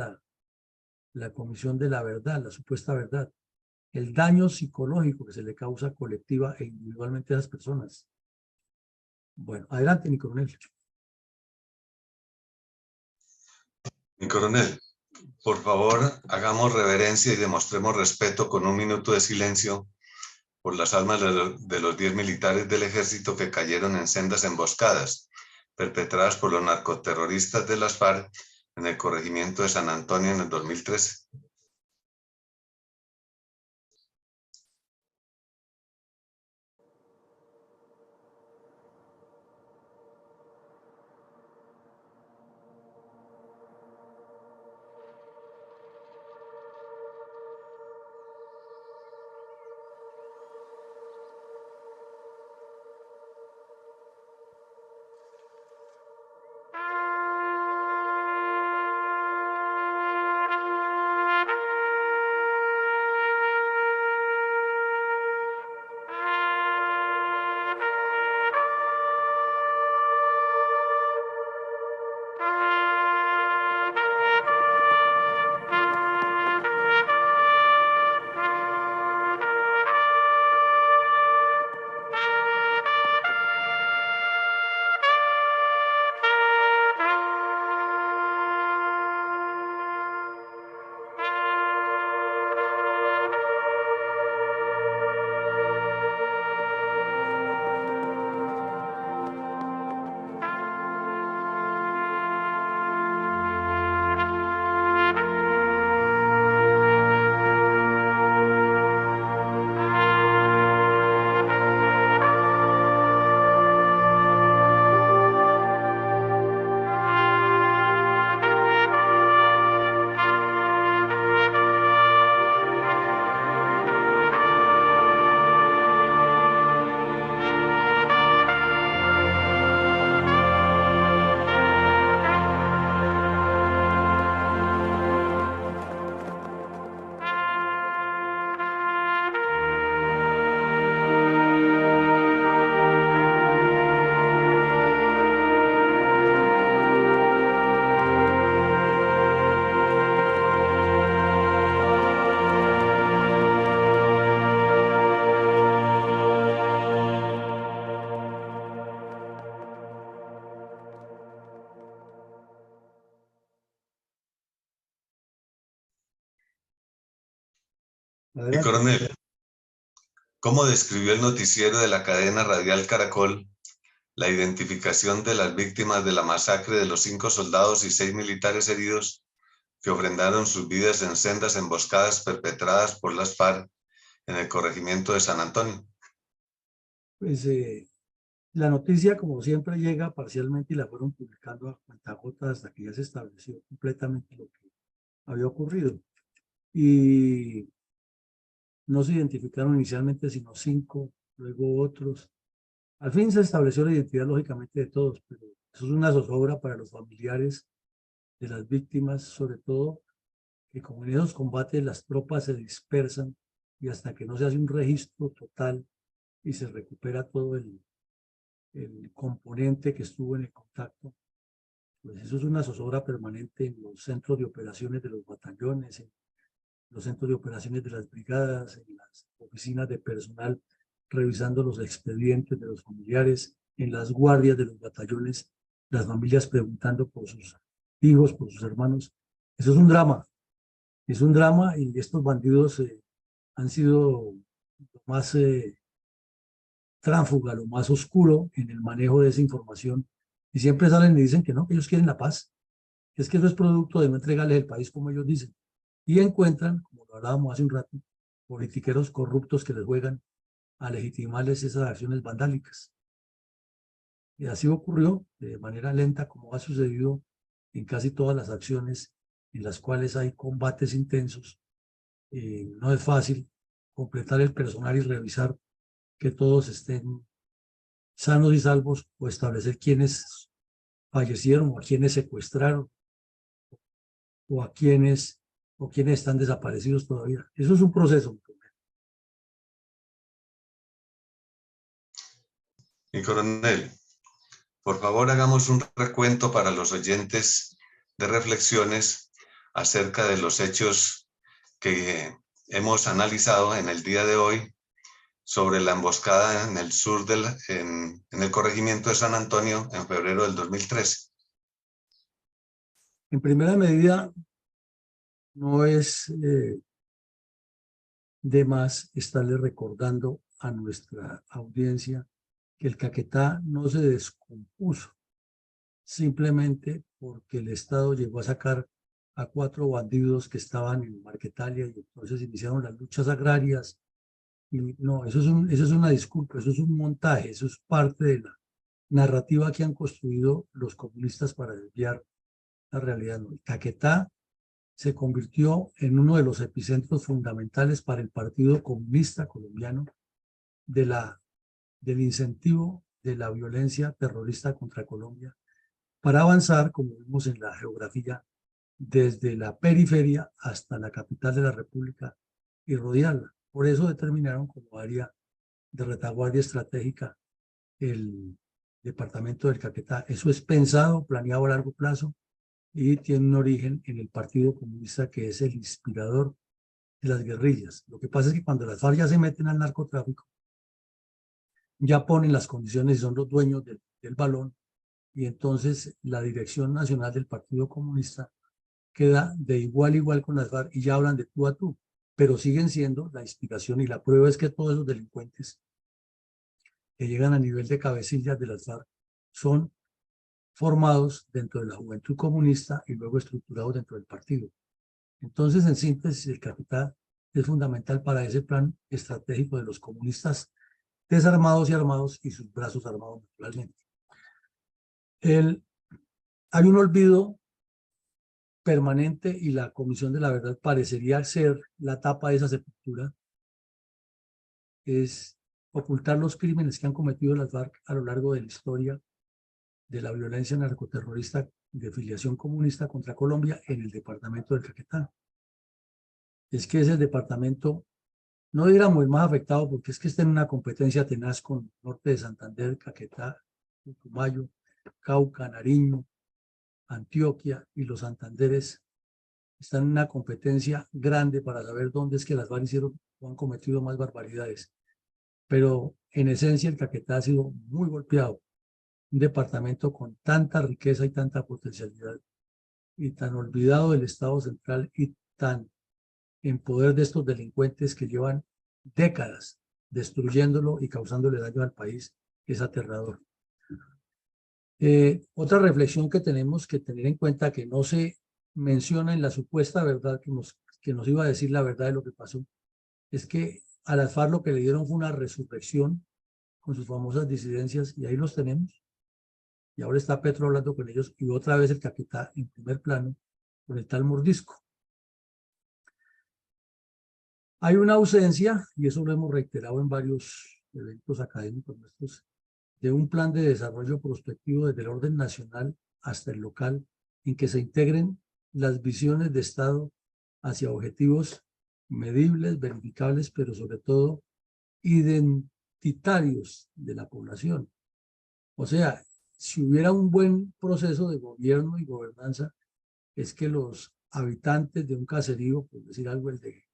la Comisión de la Verdad, la supuesta verdad? El daño psicológico que se le causa colectiva e individualmente a las personas. Bueno, adelante, mi coronel. Mi coronel, por favor, hagamos reverencia y demostremos respeto con un minuto de silencio por las almas de los 10 militares del ejército que cayeron en sendas emboscadas perpetradas por los narcoterroristas de las FARC en el corregimiento de San Antonio en el 2013. Y coronel, ¿cómo describió el noticiero de la cadena radial Caracol la identificación de las víctimas de la masacre de los 5 soldados y 6 militares heridos que ofrendaron sus vidas en sendas emboscadas perpetradas por las FARC en el corregimiento de San Antonio? Pues la noticia, como siempre, llega parcialmente y la fueron publicando a cuentagotas hasta que ya se estableció completamente lo que había ocurrido. Y no se identificaron inicialmente sino 5, luego otros. Al fin se estableció la identidad, lógicamente, de todos, pero eso es una zozobra para los familiares de las víctimas, sobre todo que como en esos combates las tropas se dispersan y hasta que no se hace un registro total y se recupera todo el componente que estuvo en el contacto, pues eso es una zozobra permanente en los centros de operaciones de los batallones, en los centros de operaciones de las brigadas, en las oficinas de personal, revisando los expedientes de los familiares, en las guardias de los batallones, las familias preguntando por sus hijos, por sus hermanos. Eso es un drama y estos bandidos han sido lo más tránsfuga, lo más oscuro en el manejo de esa información y siempre salen y dicen que no, que ellos quieren la paz, es que eso es producto de no entregarles el país como ellos dicen y encuentran, como lo hablábamos hace un rato, politiqueros corruptos que les juegan a legitimarles esas acciones vandálicas. Y así ocurrió de manera lenta, como ha sucedido en casi todas las acciones en las cuales hay combates intensos. No es fácil completar el personal y revisar que todos estén sanos y salvos o establecer quiénes fallecieron o a quiénes secuestraron o a quiénes están desaparecidos todavía. Eso es un proceso. Y coronel, por favor hagamos un recuento para los oyentes de reflexiones acerca de los hechos que hemos analizado en el día de hoy sobre la emboscada en el sur en el corregimiento de San Antonio en febrero del 2013. En primera medida, no es de más estarle recordando a nuestra audiencia que el Caquetá no se descompuso simplemente porque el Estado llegó a sacar a 4 bandidos que estaban en Marquetalia y entonces iniciaron las luchas agrarias. Y no, eso es una disculpa, eso es un montaje, eso es parte de la narrativa que han construido los comunistas para desviar la realidad. ¿No? Caquetá se convirtió en uno de los epicentros fundamentales para el Partido Comunista Colombiano del incentivo de la violencia terrorista contra Colombia para avanzar, como vimos en la geografía, desde la periferia hasta la capital de la República y rodearla. Por eso determinaron como área de retaguardia estratégica el departamento del Caquetá. Eso es pensado, planeado a largo plazo y tiene un origen en el Partido Comunista, que es el inspirador de las guerrillas. Lo que pasa es que cuando las FARC ya se meten al narcotráfico, ya ponen las condiciones y son los dueños del balón, y entonces la dirección nacional del Partido Comunista queda de igual a igual con las FARC y ya hablan de tú a tú, pero siguen siendo la inspiración y la prueba es que todos esos delincuentes que llegan a nivel de cabecillas de las FARC son formados dentro de la juventud comunista y luego estructurados dentro del partido. Entonces, en síntesis, el Caquetá es fundamental para ese plan estratégico de los comunistas desarmados y armados y sus brazos armados naturalmente. Hay un olvido permanente y la Comisión de la Verdad parecería ser la tapa de esa sepultura, es ocultar los crímenes que han cometido las FARC a lo largo de la historia de la violencia narcoterrorista de filiación comunista contra Colombia en el departamento del Caquetá. Es que es el departamento, no diríamos el más afectado, porque es que está en una competencia tenaz con Norte de Santander, Caquetá, Putumayo, Cauca, Nariño, Antioquia y los Santanderes están en una competencia grande para saber dónde es que las FARC hicieron o han cometido más barbaridades. Pero en esencia el Caquetá ha sido muy golpeado. Un departamento con tanta riqueza y tanta potencialidad y tan olvidado del Estado central y tan en poder de estos delincuentes que llevan décadas destruyéndolo y causándole daño al país es aterrador. Otra reflexión que tenemos que tener en cuenta, que no se menciona en la supuesta verdad que nos iba a decir la verdad de lo que pasó, es que a las FARC lo que le dieron fue una resurrección con sus famosas disidencias, y ahí los tenemos. Y ahora está Petro hablando con ellos, y otra vez el Caquetá en primer plano con el tal mordisco. Hay una ausencia, y eso lo hemos reiterado en varios eventos académicos nuestros, de un plan de desarrollo prospectivo desde el orden nacional hasta el local, en que se integren las visiones de Estado hacia objetivos medibles, verificables, pero sobre todo identitarios de la población. O sea, si hubiera un buen proceso de gobierno y gobernanza, es que los habitantes de un caserío, por decir algo, el de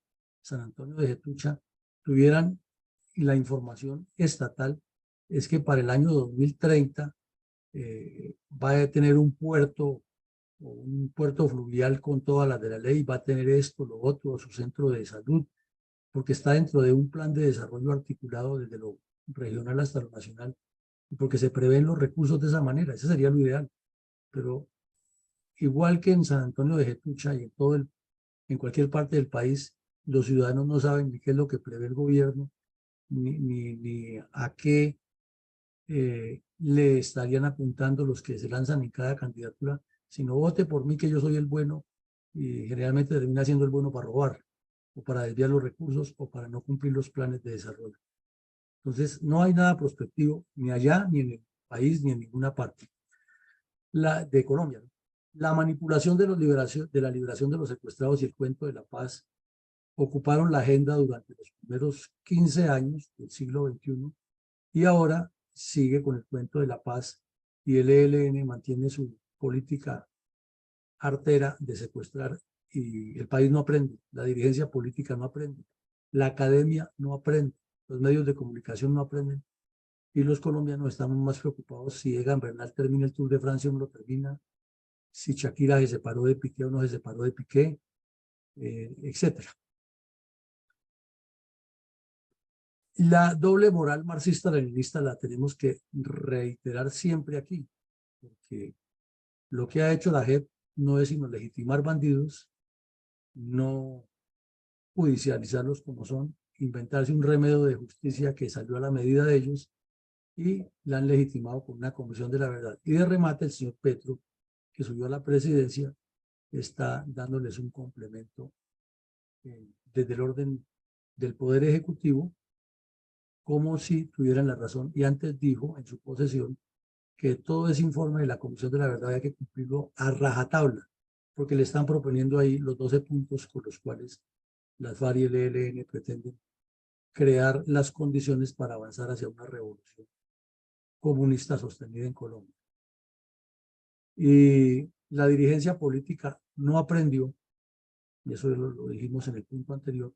San Antonio de Getucha, tuvieran la información estatal, es que para el año 2030 va a tener un puerto fluvial con todas las de la ley, va a tener esto, lo otro, su centro de salud, porque está dentro de un plan de desarrollo articulado desde lo regional hasta lo nacional, y porque se prevén los recursos de esa manera. Ese sería lo ideal. Pero igual que en San Antonio de Getucha y en cualquier parte del país, los ciudadanos no saben ni qué es lo que prevé el gobierno, ni a qué le estarían apuntando los que se lanzan en cada candidatura, sino vote por mí que yo soy el bueno, y generalmente termina siendo el bueno para robar, o para desviar los recursos, o para no cumplir los planes de desarrollo. Entonces, no hay nada prospectivo, ni allá, ni en el país, ni en ninguna parte de Colombia, ¿no? La manipulación de la liberación de los secuestrados y el cuento de la paz ocuparon la agenda durante los primeros 15 años del siglo XXI, y ahora sigue con el cuento de la paz, y el ELN mantiene su política artera de secuestrar, y el país no aprende, la dirigencia política no aprende, la academia no aprende, los medios de comunicación no aprenden, y los colombianos estamos más preocupados si Egan Bernal termina el Tour de Francia o no lo termina, si Shakira se separó de Piqué o no se separó de Piqué, etcétera. La doble moral marxista-leninista la tenemos que reiterar siempre aquí, porque lo que ha hecho la JEP no es sino legitimar bandidos, no judicializarlos como son, inventarse un remedio de justicia que salió a la medida de ellos, y la han legitimado con una comisión de la verdad. Y de remate, el señor Petro, que subió a la presidencia, está dándoles un complemento desde el orden del Poder Ejecutivo, como si tuvieran la razón. Y antes dijo en su posesión que todo ese informe de la Comisión de la Verdad había que cumplirlo a rajatabla, porque le están proponiendo ahí los 12 puntos con los cuales las FARC y el ELN pretenden crear las condiciones para avanzar hacia una revolución comunista sostenida en Colombia. Y la dirigencia política no aprendió, y eso lo dijimos en el punto anterior,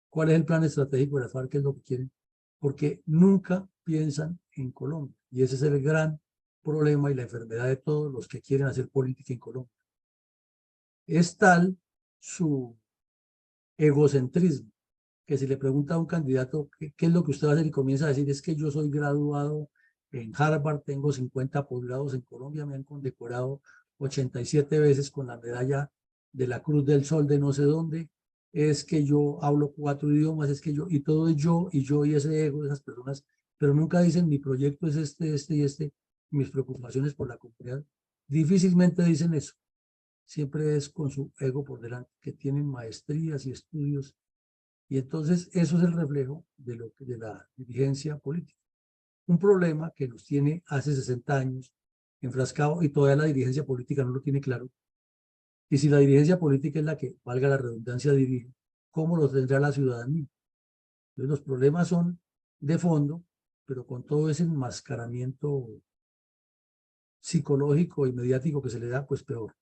cuál es el plan estratégico de las FARC, qué es lo que quieren, porque nunca piensan en Colombia. Y ese es el gran problema y la enfermedad de todos los que quieren hacer política en Colombia. Es tal su egocentrismo que si le pregunta a un candidato qué es lo que usted va a hacer, y comienza a decir, es que yo soy graduado en Harvard, tengo 50 posgrados en Colombia, me han condecorado 87 veces con la medalla de la Cruz del Sol de no sé dónde, es que yo hablo 4 idiomas, es que yo, y todo es yo, y ese ego de esas personas, pero nunca dicen mi proyecto es este y este, mis preocupaciones por la comunidad. Difícilmente dicen eso, siempre es con su ego por delante, que tienen maestrías y estudios, y entonces eso es el reflejo de la dirigencia política. Un problema que nos tiene hace 60 años enfrascado, y todavía la dirigencia política no lo tiene claro. Y si la dirigencia política es la que, valga la redundancia, dirige, ¿cómo lo tendrá la ciudadanía? Entonces los problemas son de fondo, pero con todo ese enmascaramiento psicológico y mediático que se le da, pues peor.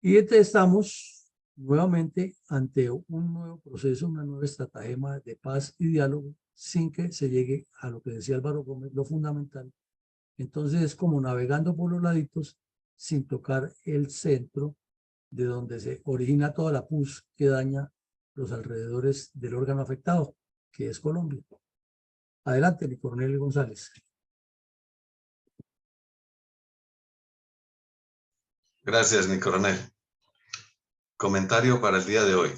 Y estamos nuevamente ante un nuevo proceso, una nueva estratagema de paz y diálogo, sin que se llegue a lo que decía Álvaro Gómez, lo fundamental. Entonces es como navegando por los laditos sin tocar el centro de donde se origina toda la pus que daña los alrededores del órgano afectado, que es Colombia. Adelante, mi coronel González. Gracias, mi coronel. Comentario para el día de hoy.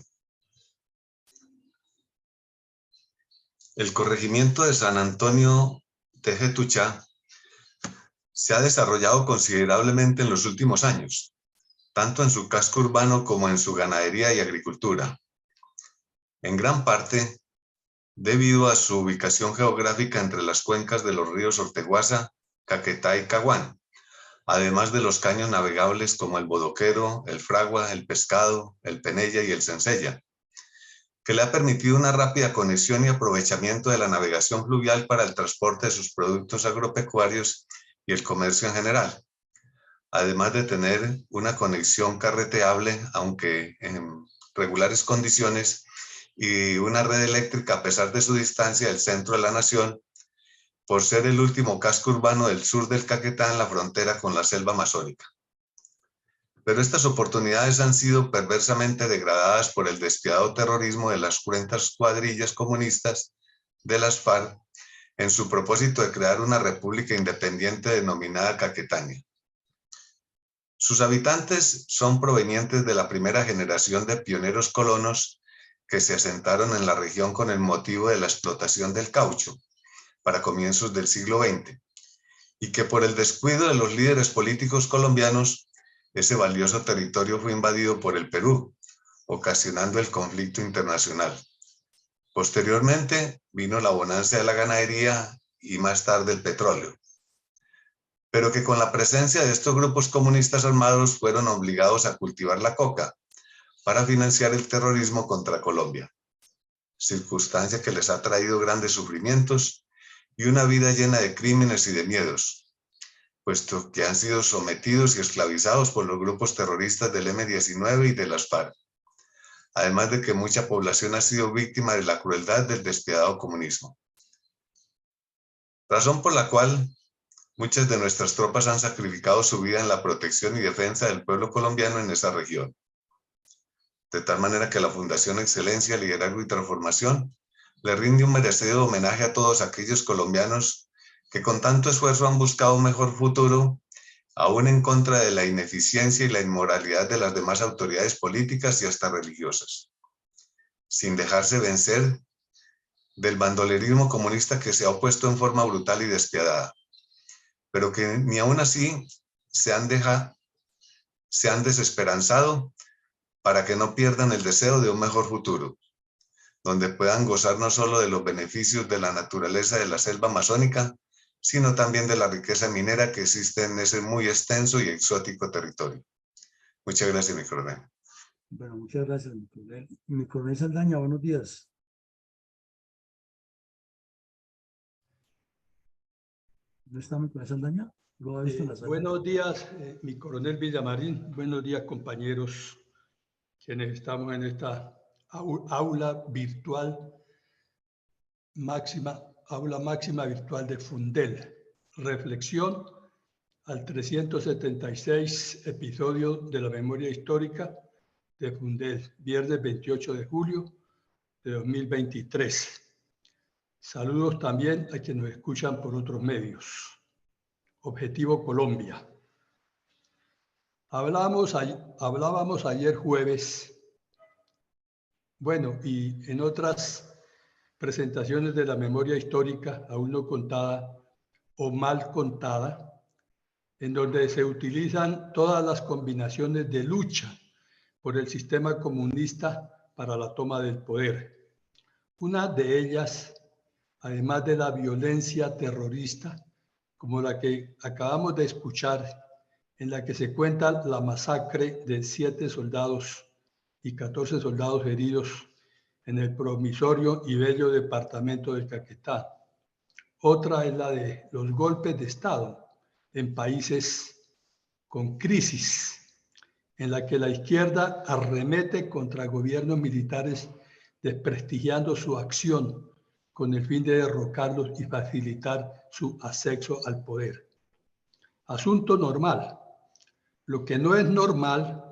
El corregimiento de San Antonio Tejetuchá se ha desarrollado considerablemente en los últimos años, tanto en su casco urbano como en su ganadería y agricultura. En gran parte, debido a su ubicación geográfica entre las cuencas de los ríos Orteguaza, Caquetá y Caguán, además de los caños navegables como el Bodoquero, el Fragua, el Pescado, el Penella y el Sencella, que le ha permitido una rápida conexión y aprovechamiento de la navegación fluvial para el transporte de sus productos agropecuarios y el comercio en general, además de tener una conexión carreteable, aunque en regulares condiciones, y una red eléctrica a pesar de su distancia del centro de la nación, por ser el último casco urbano del sur del Caquetá en la frontera con la selva amazónica. Pero estas oportunidades han sido perversamente degradadas por el despiadado terrorismo de las cruentas cuadrillas comunistas de las FARC en su propósito de crear una república independiente denominada Caquetania. Sus habitantes son provenientes de la primera generación de pioneros colonos que se asentaron en la región con el motivo de la explotación del caucho para comienzos del siglo XX, y que por el descuido de los líderes políticos colombianos, ese valioso territorio fue invadido por el Perú, ocasionando el conflicto internacional. Posteriormente vino la bonanza de la ganadería y más tarde el petróleo, pero que con la presencia de estos grupos comunistas armados fueron obligados a cultivar la coca para financiar el terrorismo contra Colombia, circunstancia que les ha traído grandes sufrimientos y una vida llena de crímenes y de miedos, puesto que han sido sometidos y esclavizados por los grupos terroristas del M-19 y de las FARC, además de que mucha población ha sido víctima de la crueldad del despiadado comunismo. Razón por la cual muchas de nuestras tropas han sacrificado su vida en la protección y defensa del pueblo colombiano en esa región. De tal manera que la Fundación Excelencia, Liderazgo y Transformación le rinde un merecido homenaje a todos aquellos colombianos que con tanto esfuerzo han buscado un mejor futuro, aún en contra de la ineficiencia y la inmoralidad de las demás autoridades políticas y hasta religiosas, sin dejarse vencer del bandolerismo comunista que se ha opuesto en forma brutal y despiadada, pero que ni aún así se han desesperanzado para que no pierdan el deseo de un mejor futuro, donde puedan gozar no solo de los beneficios de la naturaleza de la selva amazónica, sino también de la riqueza minera que existe en ese muy extenso y exótico territorio. Muchas gracias, mi coronel. Bueno, muchas gracias, mi coronel. Mi coronel Saldaña, buenos días. ¿No está mi coronel Saldaña? ¿Lo ha visto en la sala? Buenos días, mi coronel Villamarín. Buenos días, compañeros, quienes estamos en esta aula virtual máxima, aula máxima virtual de Fundel. Reflexión al 376 episodio de la memoria histórica de Fundel, viernes 28 de julio de 2023. Saludos también a quienes nos escuchan por otros medios. Objetivo Colombia. Hablábamos ayer jueves, bueno, y en otras presentaciones de la memoria histórica, aún no contada o mal contada, en donde se utilizan todas las combinaciones de lucha por el sistema comunista para la toma del poder. Una de ellas, además de la violencia terrorista, como la que acabamos de escuchar, en la que se cuenta la masacre de 7 soldados y 14 soldados heridos en el promisorio y bello departamento del Caquetá. Otra es la de los golpes de Estado en países con crisis, en la que la izquierda arremete contra gobiernos militares desprestigiando su acción con el fin de derrocarlos y facilitar su acceso al poder. Asunto normal. Lo que no es normal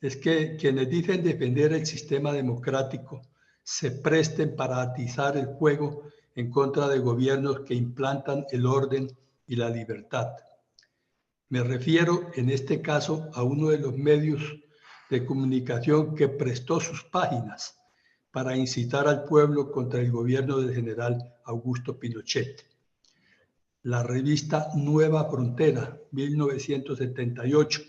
es que quienes dicen defender el sistema democrático se presten para atizar el fuego en contra de gobiernos que implantan el orden y la libertad. Me refiero en este caso a uno de los medios de comunicación que prestó sus páginas para incitar al pueblo contra el gobierno del general Augusto Pinochet. La revista Nueva Frontera, 1978,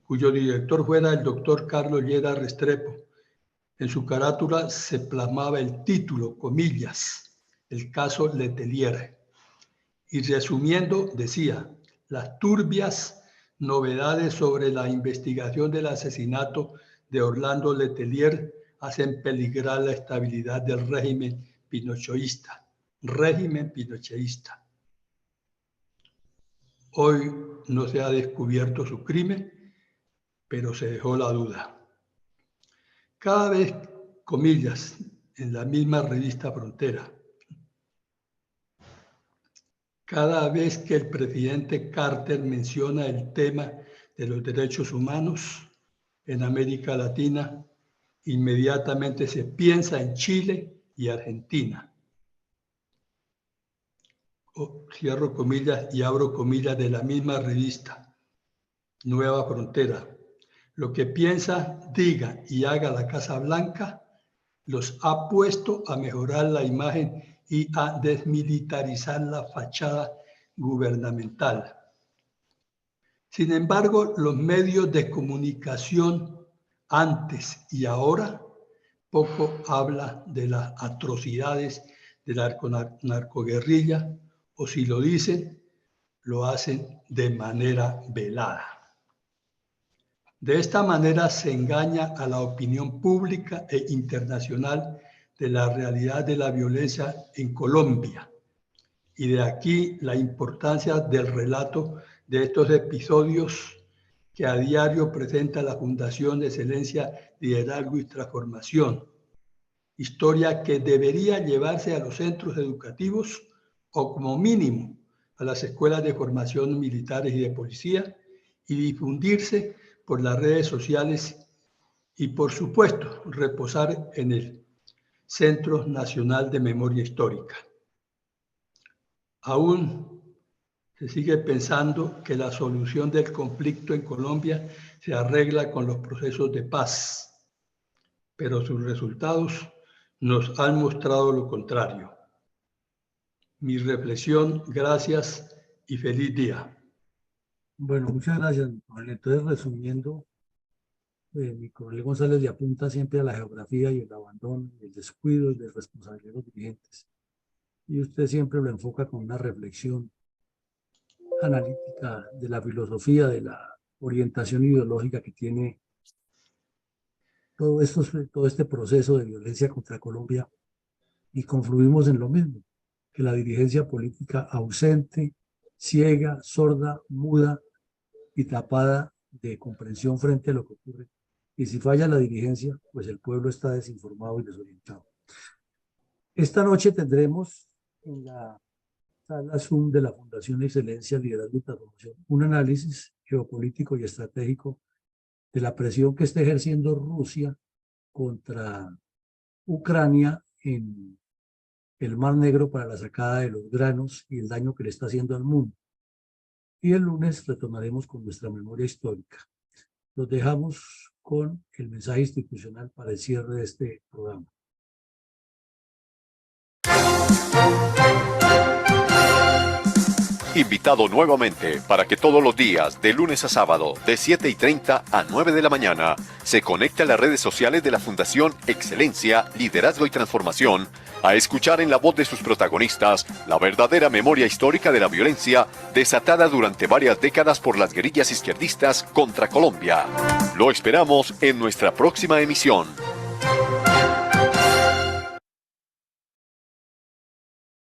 cuyo director fuera el doctor Carlos Llera Restrepo. En su carátula se plasmaba el título, comillas, el caso Letelier. Y resumiendo, decía, las turbias novedades sobre la investigación del asesinato de Orlando Letelier hacen peligrar la estabilidad del régimen pinocheísta. Hoy no se ha descubierto su crimen, pero se dejó la duda. Cada vez, comillas, en la misma revista Frontera, cada vez que el presidente Carter menciona el tema de los derechos humanos en América Latina, inmediatamente se piensa en Chile y Argentina. Cierro comillas y abro comillas de la misma revista, Nueva Frontera. Lo que piensa, diga y haga la Casa Blanca los ha puesto a mejorar la imagen y a desmilitarizar la fachada gubernamental. Sin embargo, los medios de comunicación antes y ahora poco hablan de las atrocidades de la narcoguerrilla, o si lo dicen, lo hacen de manera velada. De esta manera se engaña a la opinión pública e internacional de la realidad de la violencia en Colombia. Y de aquí la importancia del relato de estos episodios que a diario presenta la Fundación de Excelencia, Liderazgo y Transformación. Historia que debería llevarse a los centros educativos o como mínimo a las escuelas de formación militares y de policía y difundirse por las redes sociales y, por supuesto, reposar en el Centro Nacional de Memoria Histórica. Aún se sigue pensando que la solución del conflicto en Colombia se arregla con los procesos de paz, pero sus resultados nos han mostrado lo contrario. Mi reflexión, gracias y feliz día. Bueno, muchas gracias, mi coronel. Entonces, resumiendo, mi coronel González le apunta siempre a la geografía y el abandono, y el descuido y la irresponsabilidad de los dirigentes. Y usted siempre lo enfoca con una reflexión analítica de la filosofía, de la orientación ideológica que tiene todo este proceso de violencia contra Colombia, y confluimos en lo mismo, que la dirigencia política ausente, ciega, sorda, muda y tapada de comprensión frente a lo que ocurre. Y si falla la dirigencia, pues el pueblo está desinformado y desorientado. Esta noche tendremos en la sala Zoom de la Fundación Excelencia, Liderazgo y Transformación un análisis geopolítico y estratégico de la presión que está ejerciendo Rusia contra Ucrania en el Mar Negro para la sacada de los granos y el daño que le está haciendo al mundo. Y el lunes retomaremos con nuestra memoria histórica. Los dejamos con el mensaje institucional para el cierre de este programa. Invitado nuevamente para que todos los días, de lunes a sábado, de 7:30 a 9 de la mañana, se conecte a las redes sociales de la Fundación Excelencia, Liderazgo y Transformación, a escuchar en la voz de sus protagonistas la verdadera memoria histórica de la violencia desatada durante varias décadas por las guerrillas izquierdistas contra Colombia. Lo esperamos en nuestra próxima emisión.